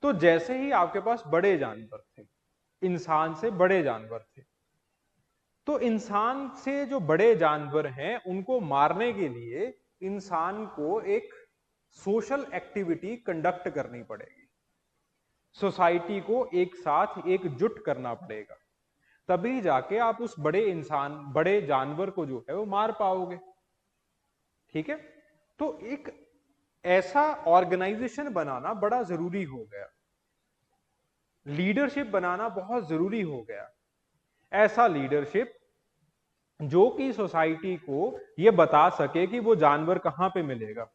तो जैसे ही आपके पास बड़े जानवर थे, इंसान से बड़े जानवर थे, तो इंसान से जो बड़े जानवर हैं उनको मारने के लिए इंसान को एक सोशल एक्टिविटी कंडक्ट करनी पड़ेगी, सोसाइटी को एक साथ एकजुट करना पड़ेगा, तभी जाके आप उस बड़े जानवर को जो है वो मार पाओगे। ठीक है, तो एक ऐसा ऑर्गेनाइजेशन बनाना बड़ा जरूरी हो गया, लीडरशिप बनाना बहुत जरूरी हो गया, ऐसा लीडरशिप जो कि सोसाइटी को यह बता सके कि वो जानवर कहां पे मिलेगा,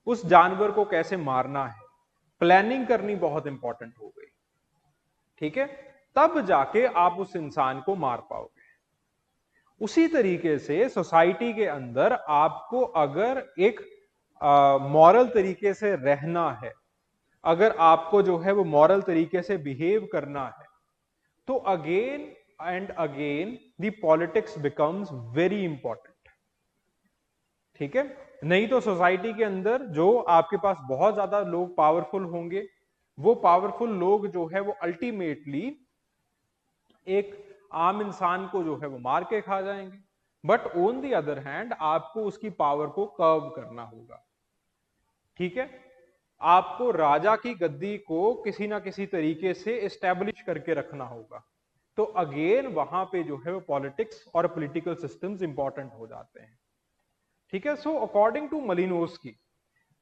उस जानवर को कैसे मारना है, प्लानिंग करनी बहुत इंपॉर्टेंट हो गई। ठीक है, तब जाके आप उस इंसान को मार पाओगे। उसी तरीके से सोसाइटी के अंदर आपको अगर एक मॉरल तरीके से रहना है, अगर आपको जो है वो मॉरल तरीके से बिहेव करना है, तो again and again the politics becomes very important. ठीक है, नहीं तो सोसाइटी के अंदर जो आपके पास बहुत ज्यादा लोग पावरफुल होंगे, वो पावरफुल लोग जो है वो अल्टीमेटली एक आम इंसान को जो है वो मार के खा जाएंगे। But on the other hand आपको उसकी पावर को कर्व करना होगा। ठीक है, आपको राजा की गद्दी को किसी ना किसी तरीके से एस्टेब्लिश करके रखना होगा, तो अगेन वहां पे जो है वो पॉलिटिक्स और पॉलिटिकल सिस्टम्स इंपॉर्टेंट हो जाते हैं। ठीक है। So according to Malinowski,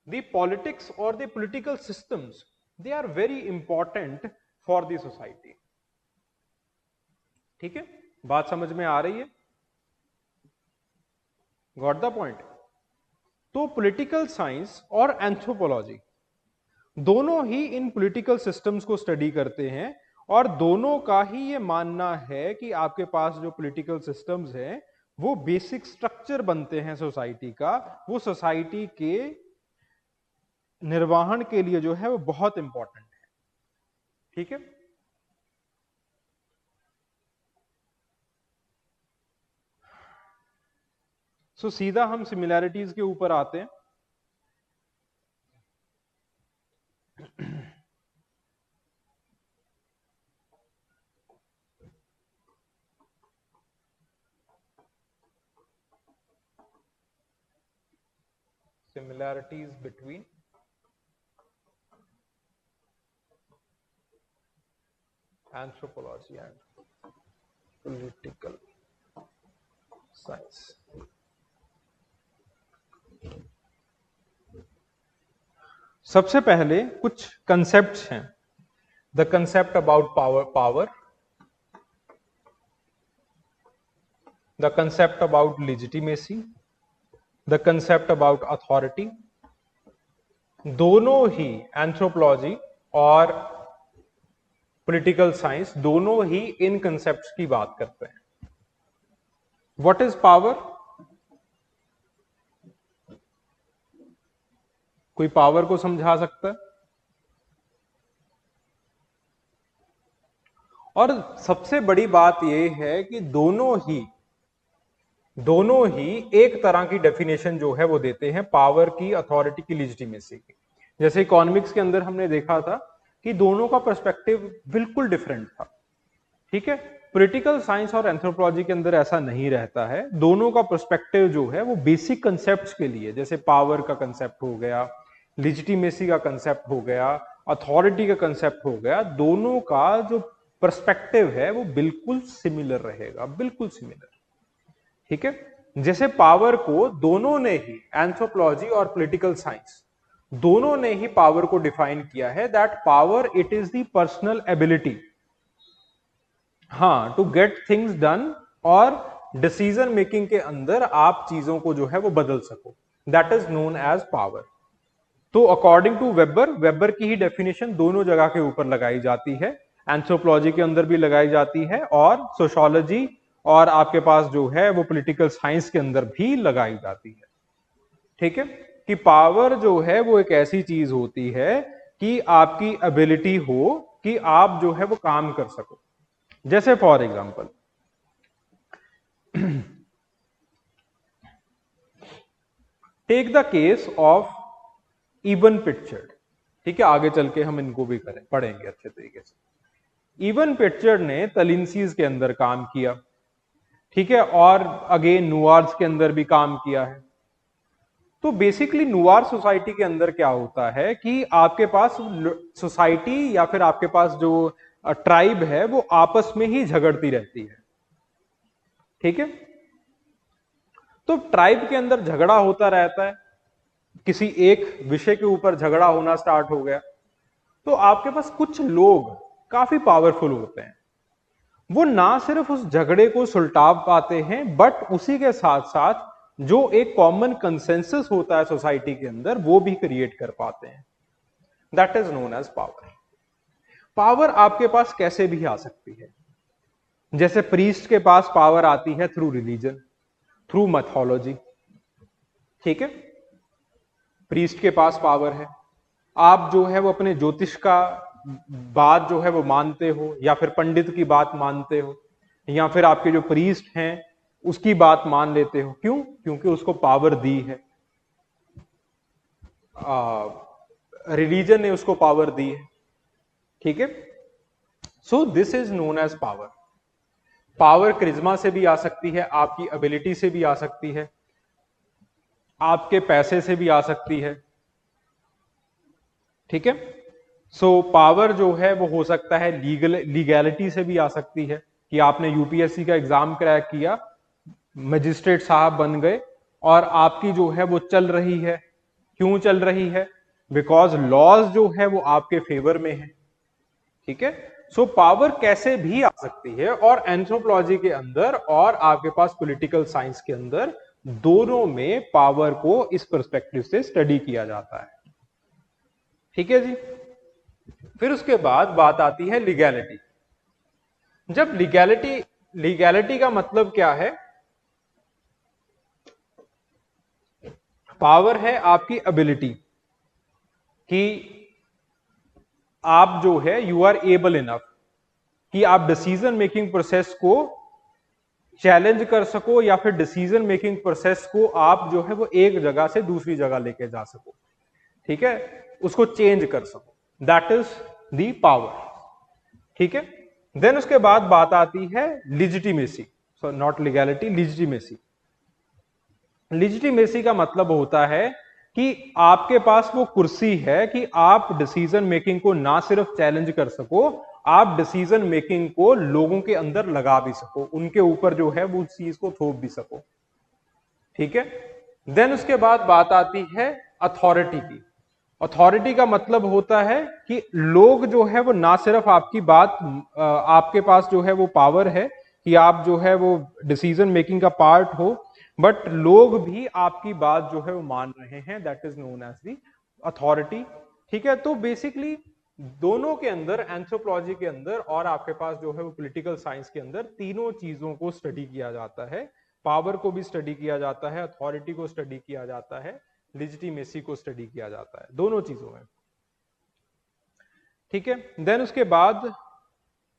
the politics और the political systems, they are very important for the society. ठीक है, बात समझ में आ रही है? Got the point? तो पॉलिटिकल साइंस और एंथ्रोपोलॉजी दोनों ही इन पॉलिटिकल सिस्टम्स को स्टडी करते हैं, और दोनों का ही ये मानना है कि आपके पास जो पॉलिटिकल सिस्टम्स हैं वो बेसिक स्ट्रक्चर बनते हैं सोसाइटी का, वो सोसाइटी के निर्वहन के लिए जो है वो बहुत इंपॉर्टेंट है। ठीक है, सो सीधा हम सिमिलैरिटीज के ऊपर आते हैं। Similarities between anthropology and political science. सबसे पहले कुछ कंसेप्ट्स हैं। The concept about power, the concept about legitimacy, the concept about authority. दोनों ही एंथ्रोपोलॉजी और पॉलिटिकल साइंस दोनों ही इन कंसेप्ट्स की बात करते हैं। What is power? कोई पावर को समझा सकता है? और सबसे बड़ी बात यह है कि दोनों ही एक तरह की डेफिनेशन जो है वो देते हैं पावर की, अथॉरिटी की, लिजिटिमेसी की। जैसे इकोनॉमिक्स के अंदर हमने देखा था कि दोनों का पर्सपेक्टिव बिल्कुल डिफरेंट था। ठीक है, पॉलिटिकल साइंस और एंथ्रोपोलॉजी के अंदर ऐसा नहीं रहता है। दोनों का पर्सपेक्टिव जो है वो बेसिक कंसेप्ट्स के लिए, जैसे पावर का कंसेप्ट हो गया, लिजिटिमेसी का कंसेप्ट हो गया, अथॉरिटी का कंसेप्ट हो गया, दोनों का जो पर्सपेक्टिव है वो बिल्कुल सिमिलर रहेगा, बिल्कुल सिमिलर। ठीक है, जैसे पावर को दोनों ने ही, एंथ्रोपोलॉजी और पॉलिटिकल साइंस दोनों ने ही पावर को डिफाइन किया है that power it is the personal ability, हाँ, टू गेट थिंग्स डन, और डिसीजन मेकिंग के अंदर आप चीजों को जो है वो बदल सको, that is known as power. तो अकॉर्डिंग टू वेबर की ही डेफिनेशन दोनों जगह के ऊपर लगाई जाती है, एंथ्रोपोलॉजी के अंदर भी लगाई जाती है और सोशियोलॉजी और आपके पास जो है वो पॉलिटिकल साइंस के अंदर भी लगाई जाती है। ठीक है, कि पावर जो है वो एक ऐसी चीज होती है कि आपकी एबिलिटी हो कि आप जो है वो काम कर सको। जैसे for example take the case of Evans Pritchard. ठीक है, आगे चल के हम इनको भी पढ़ेंगे अच्छे तरीके से। इवन पिटचर्ड ने तलिंसीज के अंदर काम किया, ठीक है, और अगेन नुआर्स के अंदर भी काम किया है। तो बेसिकली नुआर सोसाइटी के अंदर क्या होता है कि आपके पास सोसाइटी या फिर आपके पास जो ट्राइब है वो आपस में ही झगड़ती रहती है। ठीक है, तो ट्राइब के अंदर झगड़ा होता रहता है, किसी एक विषय के ऊपर झगड़ा होना स्टार्ट हो गया, तो आपके पास कुछ लोग काफी पावरफुल होते हैं, वो ना सिर्फ उस झगड़े को सुलटा पाते हैं बट उसी के साथ साथ जो एक कॉमन कंसेंसस होता है सोसाइटी के अंदर वो भी क्रिएट कर पाते हैं। That is known as power. Power आपके पास कैसे भी आ सकती है, जैसे प्रीस्ट के पास पावर आती है थ्रू रिलीजन, थ्रू मैथोलॉजी। ठीक है, प्रीस्ट के पास पावर है, आप जो है वो अपने ज्योतिष का बात जो है वो मानते हो, या फिर पंडित की बात मानते हो, या फिर आपके जो प्रीस्ट हैं उसकी बात मान लेते हो। क्यों? क्योंकि उसको पावर दी है, रिलीजन ने उसको पावर दी है। ठीक है, so this is known as power. Power charisma से भी आ सकती है, आपकी एबिलिटी से भी आ सकती है, आपके पैसे से भी आ सकती है। ठीक है, सो पावर जो है वो हो सकता है लीगैलिटी से भी आ सकती है, कि आपने यूपीएससी का एग्जाम क्रैक किया, मजिस्ट्रेट साहब बन गए, और आपकी जो है वो चल रही है। क्यों चल रही है? बिकॉज लॉज जो है वो आपके फेवर में है। ठीक है, सो पावर कैसे भी आ सकती है, और एंथ्रोपोलॉजी के अंदर और आपके पास पॉलिटिकल साइंस के अंदर दोनों में पावर को इस पर्सपेक्टिव से स्टडी किया जाता है। ठीक है जी। फिर उसके बाद बात आती है लीगैलिटी। जब लीगैलिटी का मतलब क्या है? पावर है आपकी एबिलिटी कि आप जो है यू आर एबल इनफ कि आप डिसीजन मेकिंग प्रोसेस को चैलेंज कर सको, या फिर डिसीजन मेकिंग प्रोसेस को आप जो है वो एक जगह से दूसरी जगह लेके जा सको। ठीक है, उसको चेंज कर सको, दैट इज दी पावर। ठीक है, देन उसके बाद बात आती है legitimacy, so not legality, legitimacy. Legitimacy का मतलब होता है कि आपके पास वो कुर्सी है कि आप डिसीजन मेकिंग को ना सिर्फ चैलेंज कर सको, आप डिसीजन मेकिंग को लोगों के अंदर लगा भी सको, उनके ऊपर जो है वो चीज को थोप भी सको। ठीक है, देन उसके बाद बात आती है अथॉरिटी की। अथॉरिटी का मतलब होता है कि लोग जो है वो ना सिर्फ आपकी बात, आपके पास जो है वो पावर है कि आप जो है वो डिसीजन मेकिंग का पार्ट हो, बट लोग भी आपकी बात जो है वो मान रहे हैं, that is known as the authority. ठीक है, तो बेसिकली दोनों के अंदर, एंथ्रोपोलॉजी के अंदर और आपके पास जो है वो पॉलिटिकल साइंस के अंदर, तीनों चीजों को स्टडी किया जाता है। पावर को भी स्टडी किया जाता है, अथॉरिटी को स्टडी किया जाता है, लिजिटिमेसी को स्टडी किया जाता है, दोनों चीजों में। ठीक है, देन उसके बाद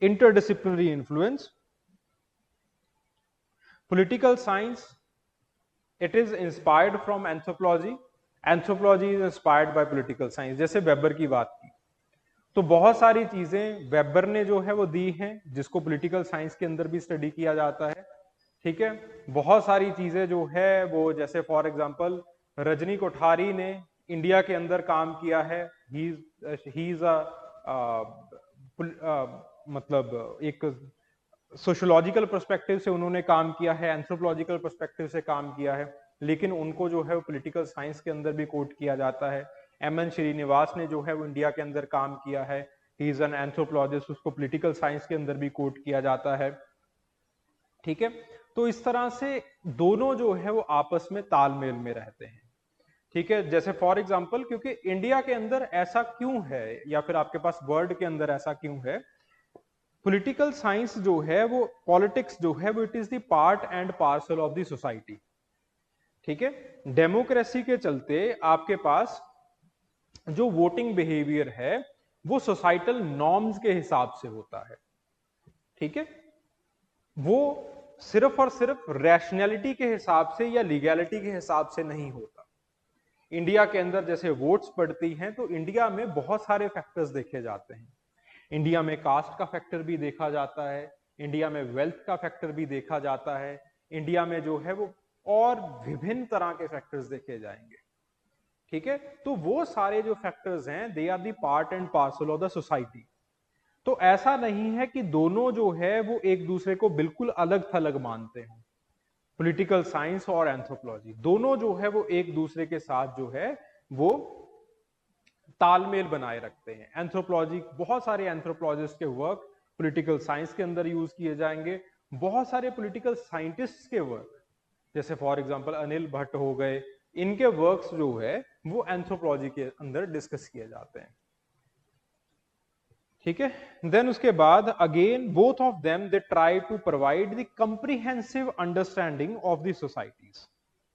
interdisciplinary influence. Political science, it is inspired from anthropology, anthropology is inspired by political science. जैसे वेबर की बात की, तो बहुत सारी चीजें वेबर ने जो है वो दी हैं, जिसको पॉलिटिकल साइंस के अंदर भी स्टडी किया जाता है। ठीक है, बहुत सारी चीजें जो है वो, जैसे फॉर एग्जांपल रजनी कोठारी ने इंडिया के अंदर काम किया है। ही इज मतलब एक सोशोलॉजिकल पर्सपेक्टिव से उन्होंने काम किया है, एंथ्रोपोलॉजिकल पर्सपेक्टिव से काम किया है, लेकिन उनको जो है वो पॉलिटिकल साइंस के अंदर भी कोट किया जाता है। एमएन श्रीनिवास ने जो है वो इंडिया के अंदर काम किया है, ही इज एन एंथ्रोपोलॉजिस्ट, उसको पॉलिटिकल साइंस के अंदर भी कोट किया जाता है। ठीक है, तो इस तरह से दोनों जो है वो आपस में तालमेल में रहते हैं। ठीक है, जैसे फॉर एग्जांपल, क्योंकि इंडिया के अंदर ऐसा क्यों है, या फिर आपके पास वर्ल्ड के अंदर ऐसा क्यों है, पॉलिटिकल साइंस जो है वो, पॉलिटिक्स जो है वो, it is the part and parcel of the society. ठीक है, डेमोक्रेसी के चलते आपके पास जो वोटिंग बिहेवियर है वो सोसाइटल नॉर्म्स के हिसाब से होता है। ठीक है, वो सिर्फ और सिर्फ रैशनैलिटी के हिसाब से या लीगैलिटी के हिसाब से नहीं होता। इंडिया के अंदर जैसे वोट्स पड़ती हैं, तो इंडिया में बहुत सारे फैक्टर्स देखे जाते हैं। इंडिया में कास्ट का फैक्टर भी देखा जाता है, इंडिया में वेल्थ का फैक्टर भी देखा जाता है, इंडिया में जो है वो और विभिन्न तरह के फैक्टर्स देखे जाएंगे। ठीक है, तो वो सारे जो फैक्टर्स हैं, they are the part and parcel of the society. तो ऐसा नहीं है कि दोनों जो है वो एक दूसरे को बिल्कुल अलग थलग मानते हैं। पॉलिटिकल साइंस और एंथ्रोपोलॉजी दोनों जो है वो एक दूसरे के साथ जो है वो तालमेल बनाए रखते हैं। एंथ्रोपोलॉजी, बहुत सारे एंथ्रोपोलॉजिस्ट के वर्क पॉलिटिकल साइंस के अंदर यूज किए जाएंगे। बहुत सारे पॉलिटिकल साइंटिस्ट के वर्क, जैसे फॉर एग्जांपल अनिल भट्ट हो गए, इनके वर्क्स जो है वो एंथ्रोपोलॉजी के अंदर डिस्कस किए जाते हैं। ठीक है, देन उसके बाद again both of them they try to provide the comprehensive understanding of the societies,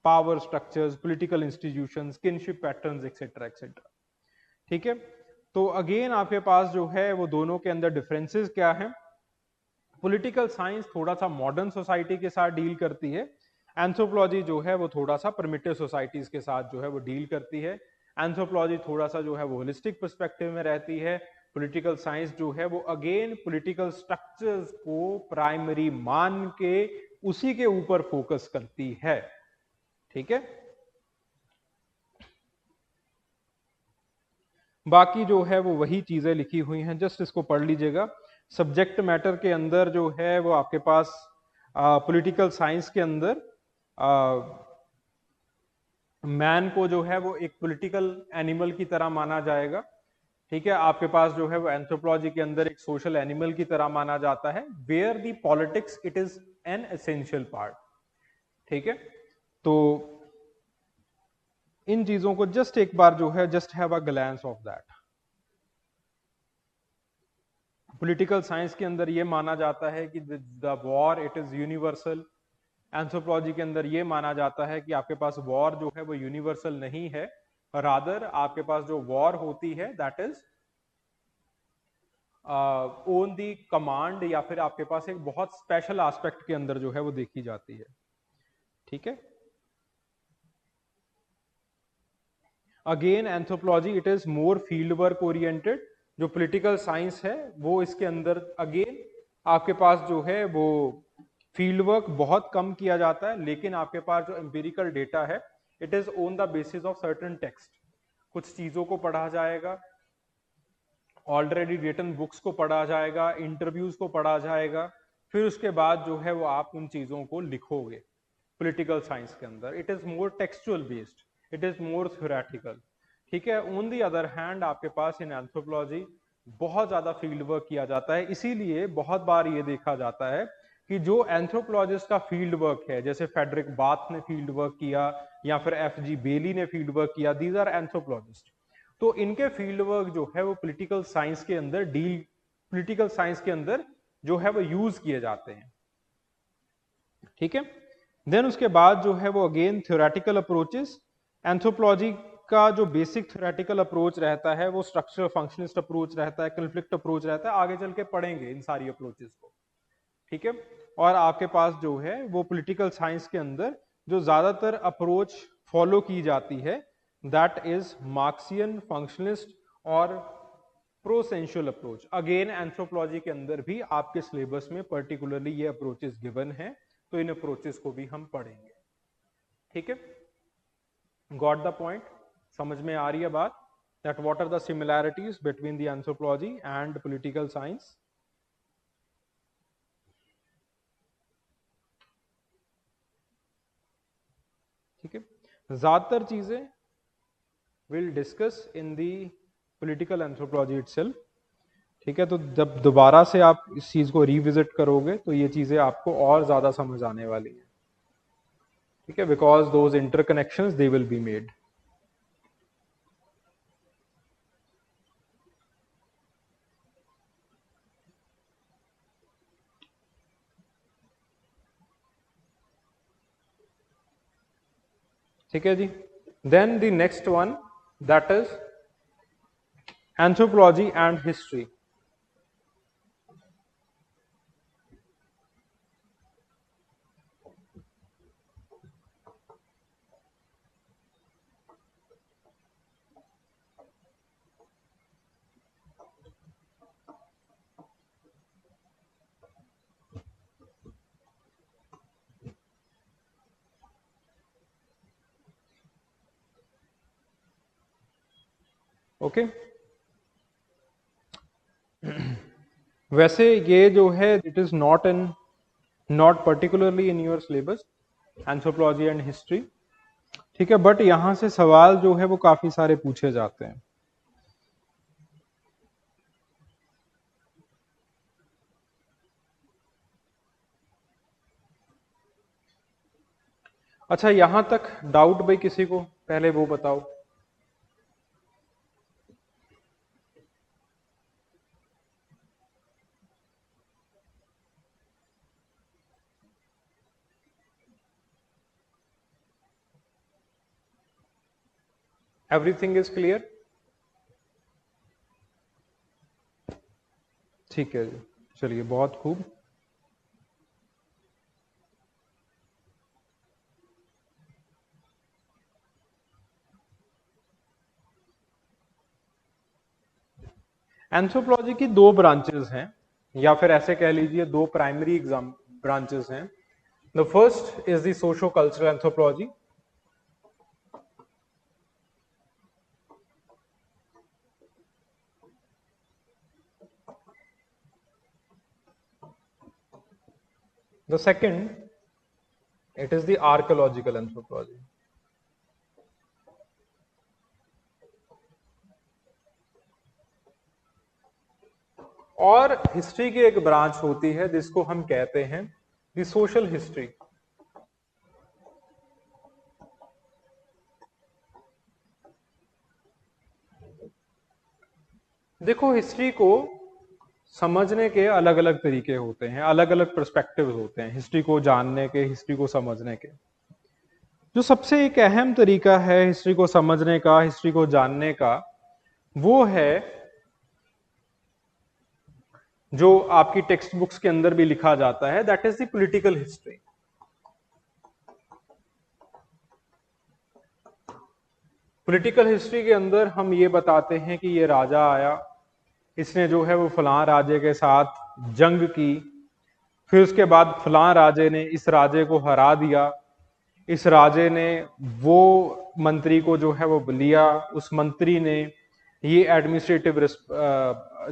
power structures, political institutions, kinship patterns, etcetera etcetera. ठीक है, तो अगेन आपके पास जो है वो दोनों के अंदर डिफरेंसेस क्या है। पॉलिटिकल साइंस थोड़ा सा मॉडर्न सोसाइटी के साथ डील करती है, एंथ्रोपोलॉजी जो है वो थोड़ा सा प्रिमिटिव सोसाइटीज के साथ जो है वो डील करती है। एंथ्रोपोलॉजी थोड़ा सा जो है वो होलिस्टिक पर्सपेक्टिव में रहती है। पॉलिटिकल साइंस जो है वो अगेन पॉलिटिकल स्ट्रक्चर्स को प्राइमरी मान के उसी के ऊपर फोकस करती है। ठीक है, बाकी जो है वो वही चीजें लिखी हुई हैं, जस्ट इसको पढ़ लीजिएगा। सब्जेक्ट मैटर के अंदर जो है वो आपके पास पॉलिटिकल साइंस के अंदर मैन को जो है वो एक पॉलिटिकल एनिमल की तरह माना जाएगा। ठीक है, आपके पास जो है वो एंथ्रोपोलॉजी के अंदर एक सोशल एनिमल की तरह माना जाता है, where the politics it is an essential part. ठीक है, तो इन चीजों को जस्ट एक बार जो है just have a glance of that. Political science के अंदर ये माना जाता है कि the war it is universal. Anthropology के अंदर ये माना जाता है कि आपके पास वॉर जो है वो यूनिवर्सल नहीं है, रादर आपके पास जो वॉर होती है that is own the command, या फिर आपके पास एक बहुत स्पेशल एस्पेक्ट के अंदर जो है वो देखी जाती है। ठीक है, again anthropology it is more field work oriented. जो पॉलिटिकल साइंस है वो इसके अंदर अगेन आपके पास जो है वो फील्ड वर्क बहुत कम किया जाता है, लेकिन आपके पास जो एम्पिरिकल डेटा है it is on the basis of certain text. कुछ चीजों को पढ़ा जाएगा, ऑलरेडी रिटन बुक्स को पढ़ा जाएगा, इंटरव्यूज को पढ़ा जाएगा, फिर उसके बाद जो है वो आप उन चीजों को लिखोगे। पॉलिटिकल साइंस के अंदर it is more textual based, it is more theoretical. ठीक है, ऑन दी अदर हैंड आपके पास इन एंथ्रोपोलॉजी बहुत ज्यादा फील्ड वर्क किया जाता है। इसीलिए बहुत बार ये देखा जाता है कि जो एंथ्रोपोलॉजिस्ट का फील्ड वर्क है, जैसे फेडरिक बाथ ने फील्ड वर्क किया या फिर एफ.जी. बेली ने फील्ड वर्क किया, दीज आर एंथ्रोपोलॉजिस्ट। तो इनके फील्ड वर्क जो है वो पॉलिटिकल साइंस के अंदर पॉलिटिकल साइंस के अंदर जो है वो यूज किए जाते हैं। ठीक है, देन उसके बाद जो है वो अगेन थ्योरेटिकल अप्रोचेस। एंथ्रोपोलॉजी का जो बेसिक थ्योरेटिकल अप्रोच रहता है वो स्ट्रक्चरल फंक्शनिस्ट अप्रोच रहता है, कन्फ्लिक्ट अप्रोच रहता है, आगे चल के पढ़ेंगे इन सारी अप्रोचेस को। ठीक है, और आपके पास जो है वो पॉलिटिकल साइंस के अंदर जो ज्यादातर अप्रोच फॉलो की जाती है दैट इज मार्क्सियन, फंक्शनलिस्ट और प्रोसेंशुअल अप्रोच। अगेन एंथ्रोपोलॉजी के अंदर भी आपके सिलेबस में पर्टिकुलरली ये अप्रोचेस गिवन है, तो इन अप्रोचेस को भी हम पढ़ेंगे। ठीक है, गॉट द पॉइंट? समझ में आ रही है बात that what are the similarities between the anthropology and political science? ठीक है, ज्यादातर चीजें will discuss in the political anthropology itself. ठीक है, तो जब दोबारा से आप इस चीज को रिविजिट करोगे तो ये चीजें आपको और ज्यादा समझ आने वाली है। ठीक है, because those interconnections they will be made. ठीक है जी, then the next one that is anthropology and history. Okay, वैसे ये जो है it is not particularly in your syllabus, anthropology and history. ठीक है, बट यहां से सवाल जो है वो काफी सारे पूछे जाते हैं। अच्छा, यहां तक डाउट भाई किसी को? पहले वो बताओ। Everything is clear? ठीक है जी, चलिए बहुत खूब। एंथ्रोपोलॉजी की दो ब्रांचेस हैं, या फिर ऐसे कह लीजिए दो प्राइमरी एग्जाम ब्रांचेस हैं। The first is the socio cultural anthropology. The second, it is the archaeological anthropology. और हिस्ट्री की एक ब्रांच होती है जिसको हम कहते हैं द सोशल हिस्ट्री। देखो, हिस्ट्री को समझने के अलग अलग तरीके होते हैं, अलग अलग पर्सपेक्टिव्स होते हैं हिस्ट्री को जानने के, हिस्ट्री को समझने के। जो सबसे एक अहम तरीका है हिस्ट्री को समझने का, हिस्ट्री को जानने का, वो है जो आपकी टेक्स्ट बुक्स के अंदर भी लिखा जाता है, that is the political history. Political history के अंदर हम ये बताते हैं कि ये राजा आया, इसने जो है वो फलां राजे के साथ जंग की, फिर उसके बाद फलां राजे ने इस राजे को हरा दिया, इस राजे ने वो मंत्री को जो है वो लिया, उस मंत्री ने ये एडमिनिस्ट्रेटिव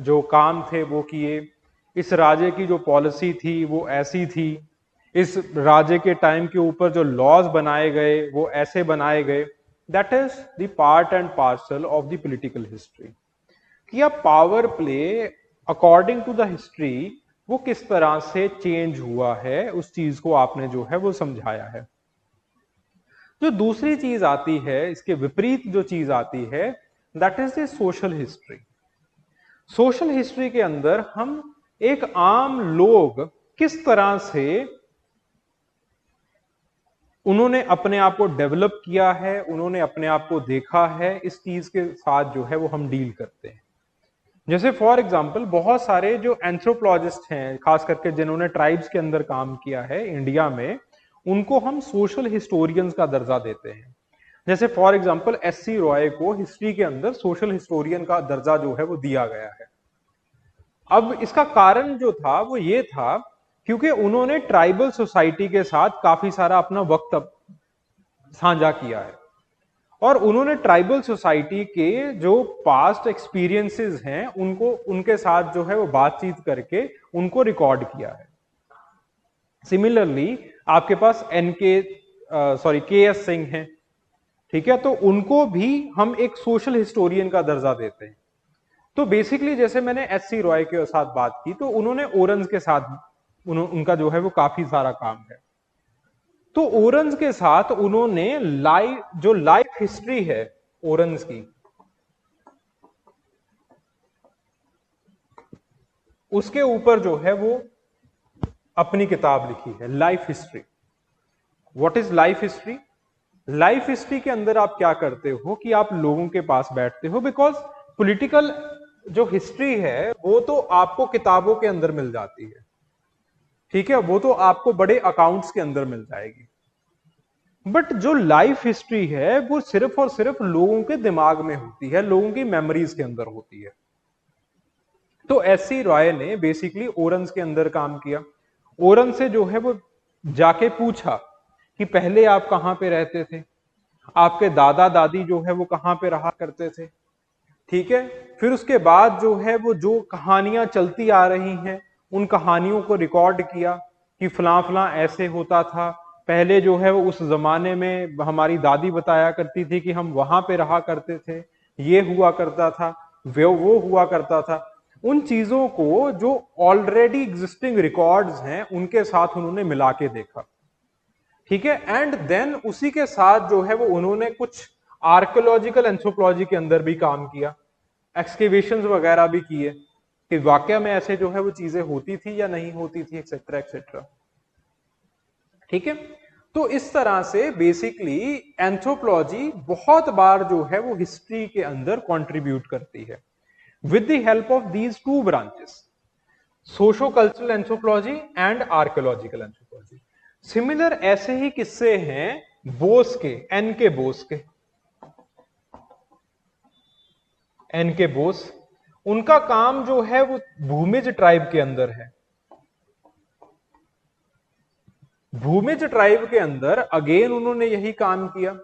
जो काम थे वो किए, इस राजे की जो पॉलिसी थी वो ऐसी थी, इस राजे के टाइम के ऊपर जो लॉज बनाए गए वो ऐसे बनाए गए। That is the part and parcel of the political history. कि अब power play according to the history वो किस तरह से चेंज हुआ है, उस चीज को आपने जो है वो समझाया है। जो दूसरी चीज आती है, इसके विपरीत जो चीज आती है, that is the social history. Social history के अंदर हम एक आम लोग किस तरह से उन्होंने अपने आप को डेवलप किया है, उन्होंने अपने आप को देखा है, इस चीज के साथ जो है वो हम डील करते हैं। जैसे फॉर एग्जांपल बहुत सारे जो एंथ्रोपोलॉजिस्ट हैं, खास करके जिन्होंने ट्राइब्स के अंदर काम किया है इंडिया में, उनको हम सोशल हिस्टोरियंस का दर्जा देते हैं। जैसे फॉर एग्जांपल एस.सी. रॉय को हिस्ट्री के अंदर सोशल हिस्टोरियन का दर्जा जो है वो दिया गया है। अब इसका कारण जो था वो ये था क्योंकि उन्होंने ट्राइबल सोसाइटी के साथ काफी सारा अपना वक्त साझा किया है, और उन्होंने ट्राइबल सोसाइटी के जो पास्ट एक्सपीरियंसेस हैं उनको उनके साथ जो है वो बातचीत करके उनको रिकॉर्ड किया है। सिमिलरली आपके पास के.एस. सिंह हैं, ठीक है, तो उनको भी हम एक सोशल हिस्टोरियन का दर्जा देते हैं। तो बेसिकली जैसे मैंने एस.सी. रॉय के साथ बात की, तो उन्होंने ओरेंज के साथ उनका जो है वो काफी सारा काम है। तो ओरेंज के साथ उन्होंने लाइफ हिस्ट्री है ओरेंज की, उसके ऊपर जो है वो अपनी किताब लिखी है, life history. What is life history? Life history के अंदर आप क्या करते हो कि आप लोगों के पास बैठते हो, बिकॉज पॉलिटिकल जो हिस्ट्री है वो तो आपको किताबों के अंदर मिल जाती है, ठीक है, वो तो आपको बड़े अकाउंट्स के अंदर मिल जाएगी। बट जो लाइफ हिस्ट्री है वो सिर्फ और सिर्फ लोगों के दिमाग में होती है, लोगों की मेमोरीज के अंदर होती है। तो एस.सी. रॉय ने बेसिकली ओरेंज के अंदर काम किया। ओरेंज से जो है वो जाके पूछा कि पहले आप कहां पे रहते थे, आपके दादा दादी जो है वो कहां पे रहा करते थे, ठीक है। फिर उसके बाद जो है वो जो कहानियां चलती आ रही हैं उन कहानियों को रिकॉर्ड किया कि फलां फलां ऐसे होता था, पहले जो है वो उस जमाने में हमारी दादी बताया करती थी कि हम वहां पे रहा करते थे, ये हुआ करता था, वो हुआ करता था। उन चीजों को जो ऑलरेडी एग्जिस्टिंग रिकॉर्ड्स हैं उनके साथ उन्होंने मिला के देखा, ठीक है। एंड देन उसी के साथ जो है वो उन्होंने कुछ आर्कियोलॉजिकल एंथ्रोपोलॉजी के अंदर भी काम किया, एक्सकेवेशंस वगैरह भी किए कि वाकया में ऐसे जो है वो चीजें होती थी या नहीं होती थी, एक्सेट्रा एक्सेट्रा, ठीक है। तो इस तरह से बेसिकली एंथ्रोपोलॉजी बहुत बार जो है वो हिस्ट्री के अंदर कंट्रीब्यूट करती है with the help of these two branches, socio cultural anthropology and archaeological anthropology. Similar ऐसे ही किस्से हैं बोस के, एन.के. बोस के। एन.के. बोस, उनका काम जो है वो भूमिज ट्राइब के अंदर है। भूमिज ट्राइब के अंदर अगेन उन्होंने यही काम किया,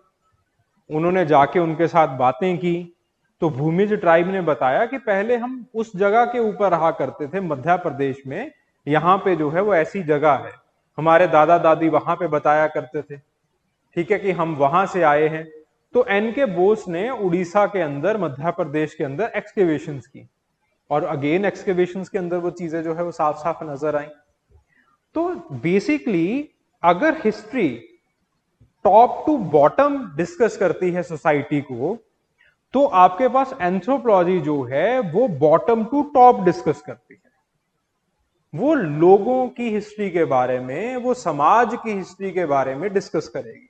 उन्होंने जाके उनके साथ बातें की। तो भूमिज ट्राइब ने बताया कि पहले हम उस जगह के ऊपर रहा करते थे मध्य प्रदेश में, यहां पे जो है वो ऐसी जगह है, हमारे दादा दादी वहां पे बताया करते थे, ठीक है, कि हम वहां से आए हैं। तो एन.के. बोस ने उड़ीसा के अंदर, मध्य प्रदेश के अंदर एक्सकेवेशंस की और अगेन एक्सकेवेशंस के अंदर वो चीजें जो है वो साफ साफ नजर आई। तो बेसिकली अगर history top to bottom discuss करती है सोसाइटी को, तो आपके पास एंथ्रोपोलॉजी जो है वो बॉटम टू टॉप डिस्कस करती है। वो लोगों की हिस्ट्री के बारे में, वो समाज की हिस्ट्री के बारे में डिस्कस करेगी,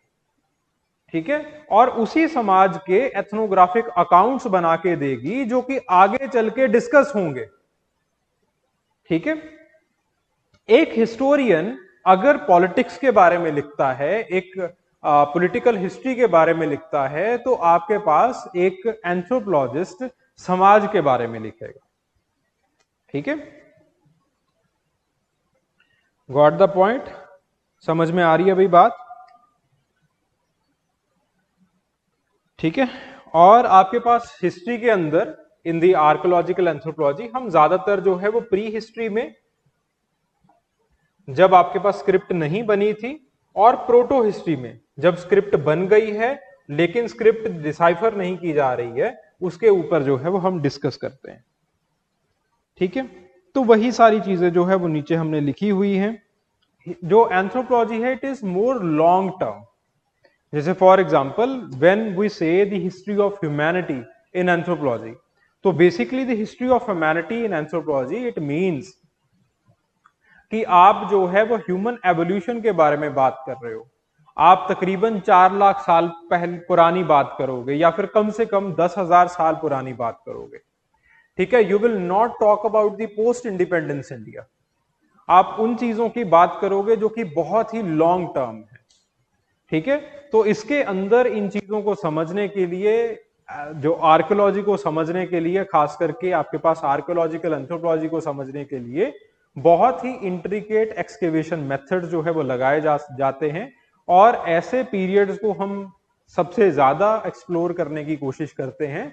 ठीक है, और उसी समाज के एथनोग्राफिक अकाउंट्स बना के देगी जो कि आगे चल के डिस्कस होंगे, ठीक है। एक हिस्टोरियन अगर पॉलिटिक्स के बारे में लिखता है, एक पॉलिटिकल हिस्ट्री के बारे में लिखता है, तो आपके पास एक एंथ्रोपोलॉजिस्ट समाज के बारे में लिखेगा, ठीक है। Got the point? समझ में आ रही है भाई बात? ठीक है। और आपके पास हिस्ट्री के अंदर इन दी आर्कोलॉजिकल एंथ्रोपोलॉजी हम ज्यादातर जो है वो प्री हिस्ट्री में, जब आपके पास स्क्रिप्ट नहीं बनी थी, और प्रोटो हिस्ट्री में जब स्क्रिप्ट बन गई है लेकिन स्क्रिप्ट डिसाइफर नहीं की जा रही है, उसके ऊपर जो है वो हम डिस्कस करते हैं, ठीक है। तो वही सारी चीजें जो है वो नीचे हमने लिखी हुई हैं। जो एंथ्रोपोलॉजी है it is more long term. जैसे for example when we say the history of humanity in anthropology, तो basically the history of humanity in anthropology it means कि आप जो है वो ह्यूमन एवोल्यूशन के बारे में बात कर रहे हो। आप तकरीबन 4 लाख साल पहले पुरानी बात करोगे, या फिर कम से कम 10,000 साल पुरानी बात करोगे, ठीक है। You will not talk about the post independence India. आप उन चीजों की बात करोगे जो कि बहुत ही लॉन्ग टर्म है, ठीक है। तो इसके अंदर इन चीजों को समझने के लिए, जो आर्कियोलॉजी को समझने के लिए, खास करके आपके पास आर्कियोलॉजिकल एंथ्रोपोलॉजी को समझने के लिए बहुत ही इंट्रिकेट एक्सकेवेशन मेथड जो है वो लगाए जाते हैं, और ऐसे पीरियड्स को हम सबसे ज्यादा एक्सप्लोर करने की कोशिश करते हैं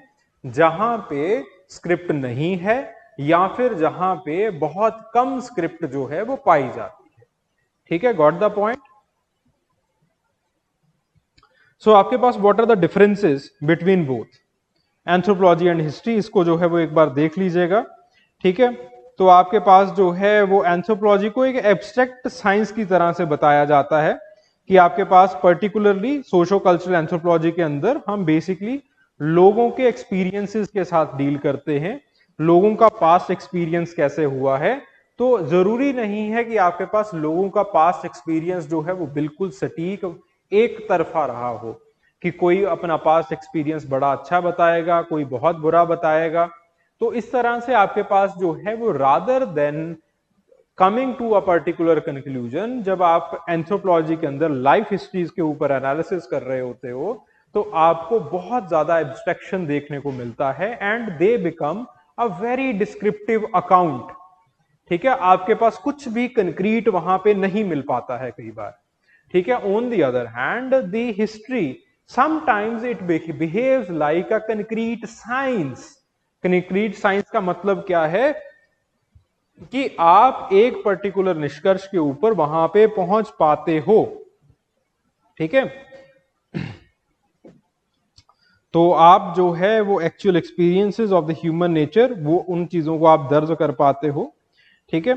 जहां पे स्क्रिप्ट नहीं है, या फिर जहां पे बहुत कम स्क्रिप्ट जो है वो पाई जाती है, ठीक है। Got the point? सो आपके पास what are the differences between both anthropology and history, इसको जो है वो एक बार देख लीजिएगा, ठीक है। तो आपके पास जो है वो एंथ्रोपोलॉजी को एक एब्स्ट्रैक्ट साइंस की तरह से बताया जाता है कि आपके पास पर्टिकुलरली सोशो कल्चरल एंथ्रोपोलॉजी के अंदर हम बेसिकली लोगों के एक्सपीरियंसेस के साथ डील करते हैं, लोगों का पास्ट एक्सपीरियंस कैसे हुआ है। तो जरूरी नहीं है कि आपके पास लोगों का पास्ट एक्सपीरियंस जो है वो बिल्कुल सटीक एक तरफा रहा हो, कि कोई अपना पास्ट एक्सपीरियंस बड़ा अच्छा बताएगा, कोई बहुत बुरा बताएगा। तो इस तरह से आपके पास जो है वो rather than coming to a particular conclusion, जब आप एंथ्रोपोलॉजी के अंदर लाइफ हिस्ट्रीज के ऊपर एनालिसिस कर रहे होते हो, तो आपको बहुत ज्यादा एब्स्ट्रैक्शन देखने को मिलता है, and they become a very descriptive account, ठीक है। आपके पास कुछ भी कंक्रीट वहां पे नहीं मिल पाता है कई बार, ठीक है। On the other hand the history sometimes it behaves like a concrete science. Concrete science का मतलब क्या है कि आप एक पर्टिकुलर निष्कर्ष के ऊपर वहां पे पहुंच पाते हो, ठीक है। तो आप जो है वो actual experiences of the human nature, वो उन चीजों को आप दर्ज कर पाते हो, ठीक है।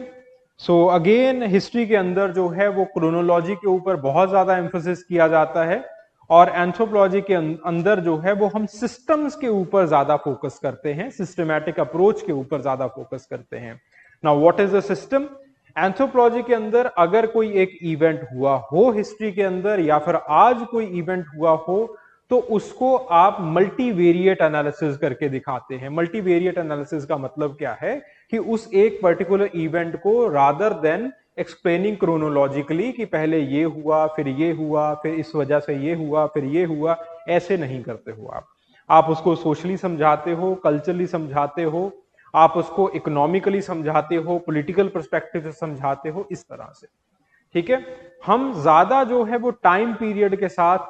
सो अगेन हिस्ट्री के अंदर जो है वो क्रोनोलॉजी के ऊपर बहुत ज्यादा एम्फोसिस किया जाता है, और एंथ्रोपोलॉजी के अंदर जो है वो हम सिस्टम्स के ऊपर ज्यादा फोकस करते हैं, सिस्टमैटिक अप्रोच के ऊपर ज्यादा फोकस करते हैं। Now what is the system? Anthropology के अंदर अगर कोई एक इवेंट हुआ हो हिस्ट्री के अंदर, या फिर आज कोई इवेंट हुआ हो, तो उसको आप मल्टीवेरिएट एनालिसिस करके दिखाते हैं। मल्टीवेरिएट एनालिसिस का मतलब क्या है कि उस एक पर्टिकुलर इवेंट को रादर देन एक्सप्लेनिंग क्रोनोलॉजिकली कि पहले ये हुआ, फिर ये हुआ, फिर इस वजह से ये हुआ, फिर ये हुआ, ऐसे नहीं करते हो आप उसको सोशली समझाते हो, कल्चरली समझाते हो, आप उसको इकोनॉमिकली समझाते हो, पॉलिटिकल पर्सपेक्टिव से समझाते हो, इस तरह से, ठीक है। हम ज्यादा जो है वो टाइम पीरियड के साथ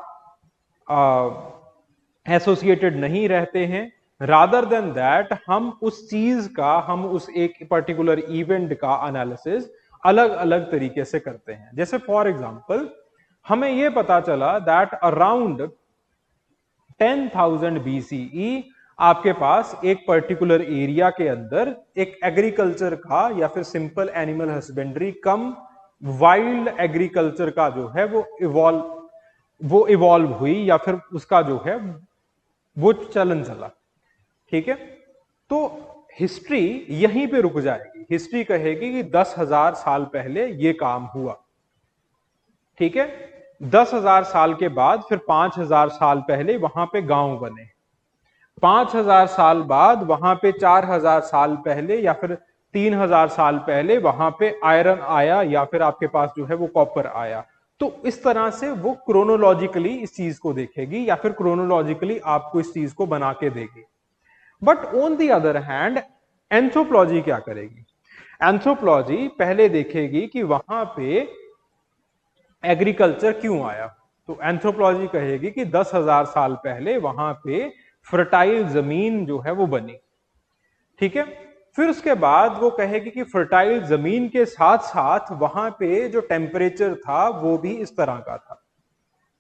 एसोसिएटेड नहीं रहते हैं, रादर देन दैट हम उस चीज का, हम उस एक पर्टिकुलर इवेंट का एनालिसिस अलग अलग तरीके से करते हैं। जैसे फॉर एग्जांपल हमें यह पता चला दैट अराउंड 10,000 BCE आपके पास एक पर्टिकुलर एरिया के अंदर एक एग्रीकल्चर का या फिर सिंपल एनिमल हस्बेंड्री कम वाइल्ड एग्रीकल्चर का जो है वो इवॉल्व हुई या फिर उसका जो है वो चलन चला। ठीक है, तो हिस्ट्री यहीं पे रुक जाएगी। हिस्ट्री कहेगी कि 10,000 साल पहले ये काम हुआ। ठीक है, 10,000 साल के बाद फिर 5,000 साल पहले वहां पे गांव बने, 5,000 साल बाद वहां पे 4,000 साल पहले या फिर 3,000 साल पहले वहां पे आयरन आया या फिर आपके पास जो है वो कॉपर आया। तो इस तरह से वो क्रोनोलॉजिकली इस चीज को देखेगी या फिर क्रोनोलॉजिकली आपको इस चीज को बना के देगी। But on the other hand anthropology क्या करेगी? एंथ्रोपोलॉजी पहले देखेगी कि वहां पे एग्रीकल्चर क्यों आया। तो एंथ्रोपोलॉजी कहेगी कि 10,000 साल पहले वहां पे फर्टाइल जमीन जो है वो बनी। ठीक है, फिर उसके बाद वो कहेगी कि फर्टाइल जमीन के साथ साथ वहां पे जो टेम्परेचर था वो भी इस तरह का था।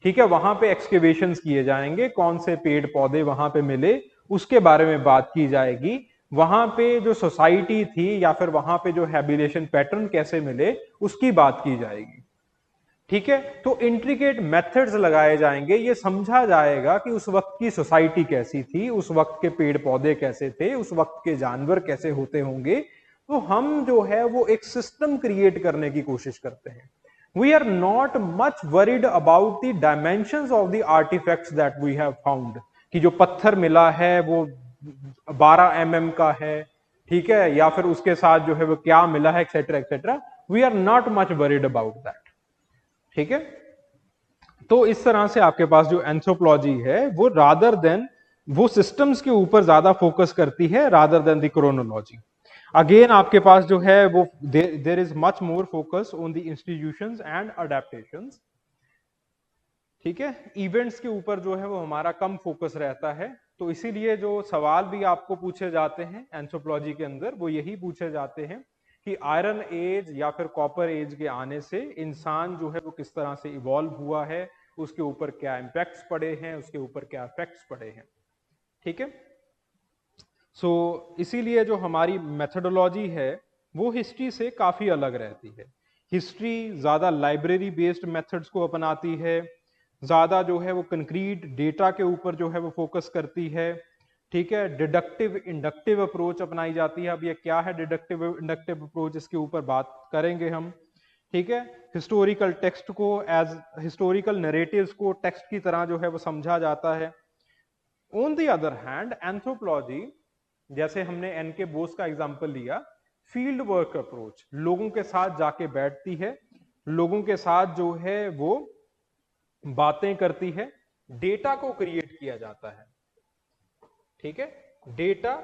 ठीक है, वहां पे एक्सकेवेशंस किए जाएंगे, कौन से पेड़ पौधे वहां पे मिले उसके बारे में बात की जाएगी, वहां पे जो सोसाइटी थी या फिर वहां पे जो हैबिटेशन पैटर्न कैसे मिले उसकी बात की जाएगी। ठीक है, तो इंट्रिकेट मेथड्स लगाए जाएंगे, ये समझा जाएगा कि उस वक्त की सोसाइटी कैसी थी, उस वक्त के पेड़ पौधे कैसे थे, उस वक्त के जानवर कैसे होते होंगे। तो हम जो है वो एक सिस्टम क्रिएट करने की कोशिश करते हैं। We are not much worried about the dimensions of the artifacts that we have found, कि जो पत्थर मिला है वो 12 mm का है, ठीक है, या फिर उसके साथ जो है वो क्या मिला है, etcetera etcetera. We are not much worried about that. ठीक है, तो इस तरह से आपके पास जो एंथ्रोपोलॉजी है वो रादर देन वो सिस्टम्स के ऊपर ज्यादा फोकस करती है rather than the chronology. Again आपके पास जो है वो there is much more focus on the institutions and adaptations. ठीक है, इवेंट्स के ऊपर जो है वो हमारा कम फोकस रहता है। तो इसीलिए जो सवाल भी आपको पूछे जाते हैं एंथ्रोपोलॉजी के अंदर वो यही पूछे जाते हैं कि आयरन एज या फिर कॉपर एज के आने से इंसान जो है वो किस तरह से इवॉल्व हुआ है, उसके ऊपर क्या इंपैक्ट्स पड़े हैं, उसके ऊपर क्या इफेक्ट्स पड़े हैं। ठीक है, सो इसीलिए जो हमारी मेथोडोलॉजी है वो हिस्ट्री से काफी अलग रहती है। हिस्ट्री ज्यादा लाइब्रेरी बेस्ड मेथड्स को अपनाती है, ज्यादा जो है वो कंक्रीट डेटा के ऊपर जो है वो फोकस करती है। ठीक है, डिडक्टिव इंडक्टिव अप्रोच अपनाई जाती है। अब ये क्या है डिडक्टिव इंडक्टिव अप्रोच, इसके ऊपर बात करेंगे हम। ठीक है, हिस्टोरिकल टेक्स्ट को एज हिस्टोरिकल नरेटिव्स को टेक्स्ट की तरह जो है वो समझा जाता है। On the other hand anthropology, जैसे हमने एन के बोस का एग्जांपल लिया, फील्ड वर्क अप्रोच, लोगों के साथ जाके बैठती है, लोगों के साथ जो है वो बातें करती है, डेटा को क्रिएट किया जाता है। ठीक है, डेटा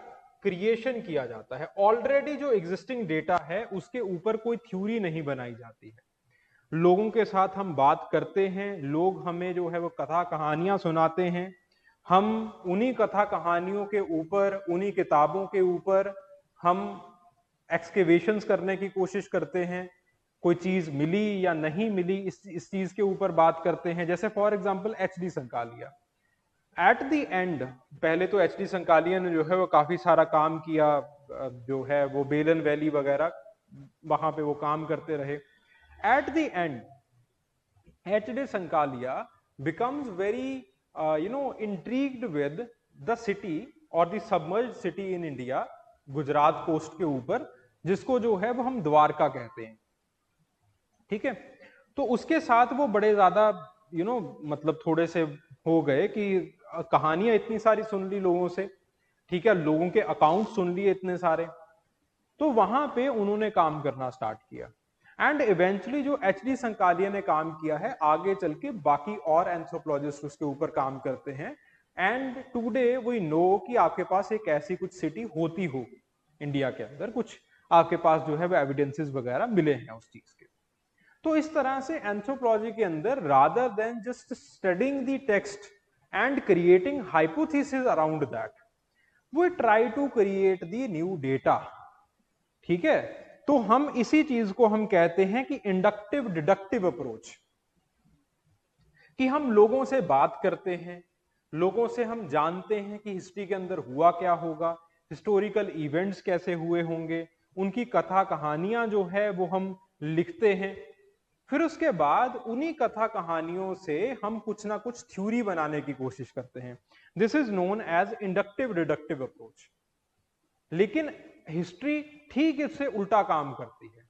क्रिएशन किया जाता है। ऑलरेडी जो एग्जिस्टिंग डेटा है उसके ऊपर कोई थ्योरी नहीं बनाई जाती है। लोगों के साथ हम बात करते हैं, लोग हमें जो है वो कथा कहानियां सुनाते हैं, हम उन्हीं कथा कहानियों के ऊपर, उन्हीं किताबों के ऊपर हम एक्सकेवेशंस करने की कोशिश करते हैं, कोई चीज मिली या नहीं मिली इस चीज के ऊपर बात करते हैं। जैसे for example H D. Sankalia, at the end पहले तो एच.डी. संकालिया ने जो है वो काफी सारा काम किया, जो है वो बेलन वैली वगैरह वहां पे वो काम करते रहे। At the end H D. Sankalia becomes very intrigued with the city और the submerged city in India, Gujarat coast के ऊपर, जिसको जो है वो हम द्वारका कहते हैं। ठीक है, तो उसके साथ वो बड़े ज्यादा मतलब थोड़े से हो गए कि कहानियां इतनी सारी सुन ली लोगों से, ठीक है, लोगों के अकाउंट सुन लिए इतने सारे, तो वहां पे उन्होंने काम करना स्टार्ट किया। एंड इवेंचुअली जो एच.डी. संकालिया ने काम किया है, आगे चल के बाकी और एंथ्रोपोलॉजिस्ट उसके ऊपर काम करते हैं। एंड टुडे वी नो कि आपके पास एक ऐसी कुछ सिटी होती हो इंडिया के अंदर, कुछ आपके पास जो है वो एविडेंसेस वगैरह मिले हैं उस चीज के। तो इस तरह से एंथ्रोपोलॉजी के अंदर rather than just studying the text and creating hypothesis around that, we try to create the new data. ठीक है, तो हम इसी चीज को हम कहते हैं कि इंडक्टिव डिडक्टिव अप्रोच, कि हम लोगों से बात करते हैं, लोगों से हम जानते हैं कि हिस्ट्री के अंदर हुआ क्या होगा, हिस्टोरिकल इवेंट्स कैसे हुए होंगे, उनकी कथा कहानियां जो है वो हम लिखते हैं। फिर उसके बाद उन्हीं कथा कहानियों से हम कुछ ना कुछ थ्योरी बनाने की कोशिश करते हैं। This is known as inductive deductive approach. लेकिन हिस्ट्री ठीक इससे उल्टा काम करती है।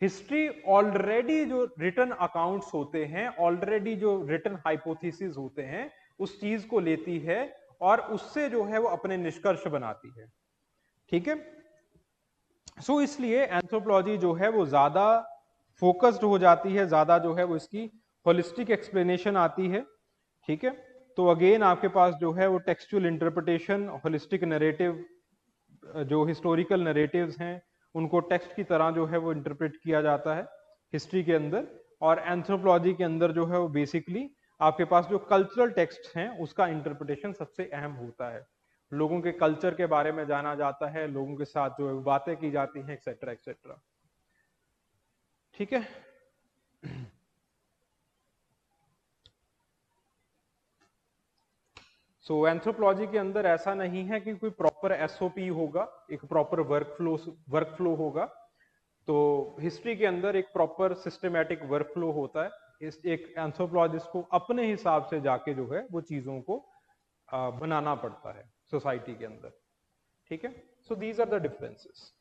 हिस्ट्री ऑलरेडी जो रिटन अकाउंट्स होते हैं, ऑलरेडी जो रिटन हाइपोथेसिस होते हैं, उस चीज को लेती है और उससे जो है वो अपने निष्कर्ष बनाती है। ठीक है। सो इसलिए एंथ्रोपोलॉजी जो है वो ज्यादा फोकस्ड हो जाती है, ज्यादा जो है वो इसकी होलिस्टिक एक्सप्लेनेशन आती है। ठीक है। तो अगेन आपके पास जो है वो टेक्सचुअल इंटरप्रिटेशन, होलिस्टिक नरेटिव, जो हिस्टोरिकल नरेटिव्स हैं उनको टेक्स्ट की तरह जो है वो इंटरप्रेट किया जाता है हिस्ट्री के अंदर। और एंथ्रोपोलॉजी के अंदर जो है वो बेसिकली आपके पास जो कल्चरल टेक्स्ट हैं उसका इंटरप्रिटेशन सबसे अहम होता है। लोगों के कल्चर के बारे में जाना जाता है, लोगों के साथ जो है बातें की जाती हैं, एक्सेट्रा एक्सेट्रा। ठीक है। सो एंथ्रोपोलॉजी के अंदर ऐसा नहीं है कि कोई प्रॉपर एसओपी होगा, एक प्रॉपर वर्कफ्लो होगा। तो हिस्ट्री के अंदर एक प्रॉपर सिस्टमेटिक वर्कफ्लो होता है। इस एक एंथ्रोपोलॉजिस्ट को अपने हिसाब से जाके जो है वो चीजों को बनाना पड़ता है सोसाइटी के अंदर। ठीक है। So these are the differences.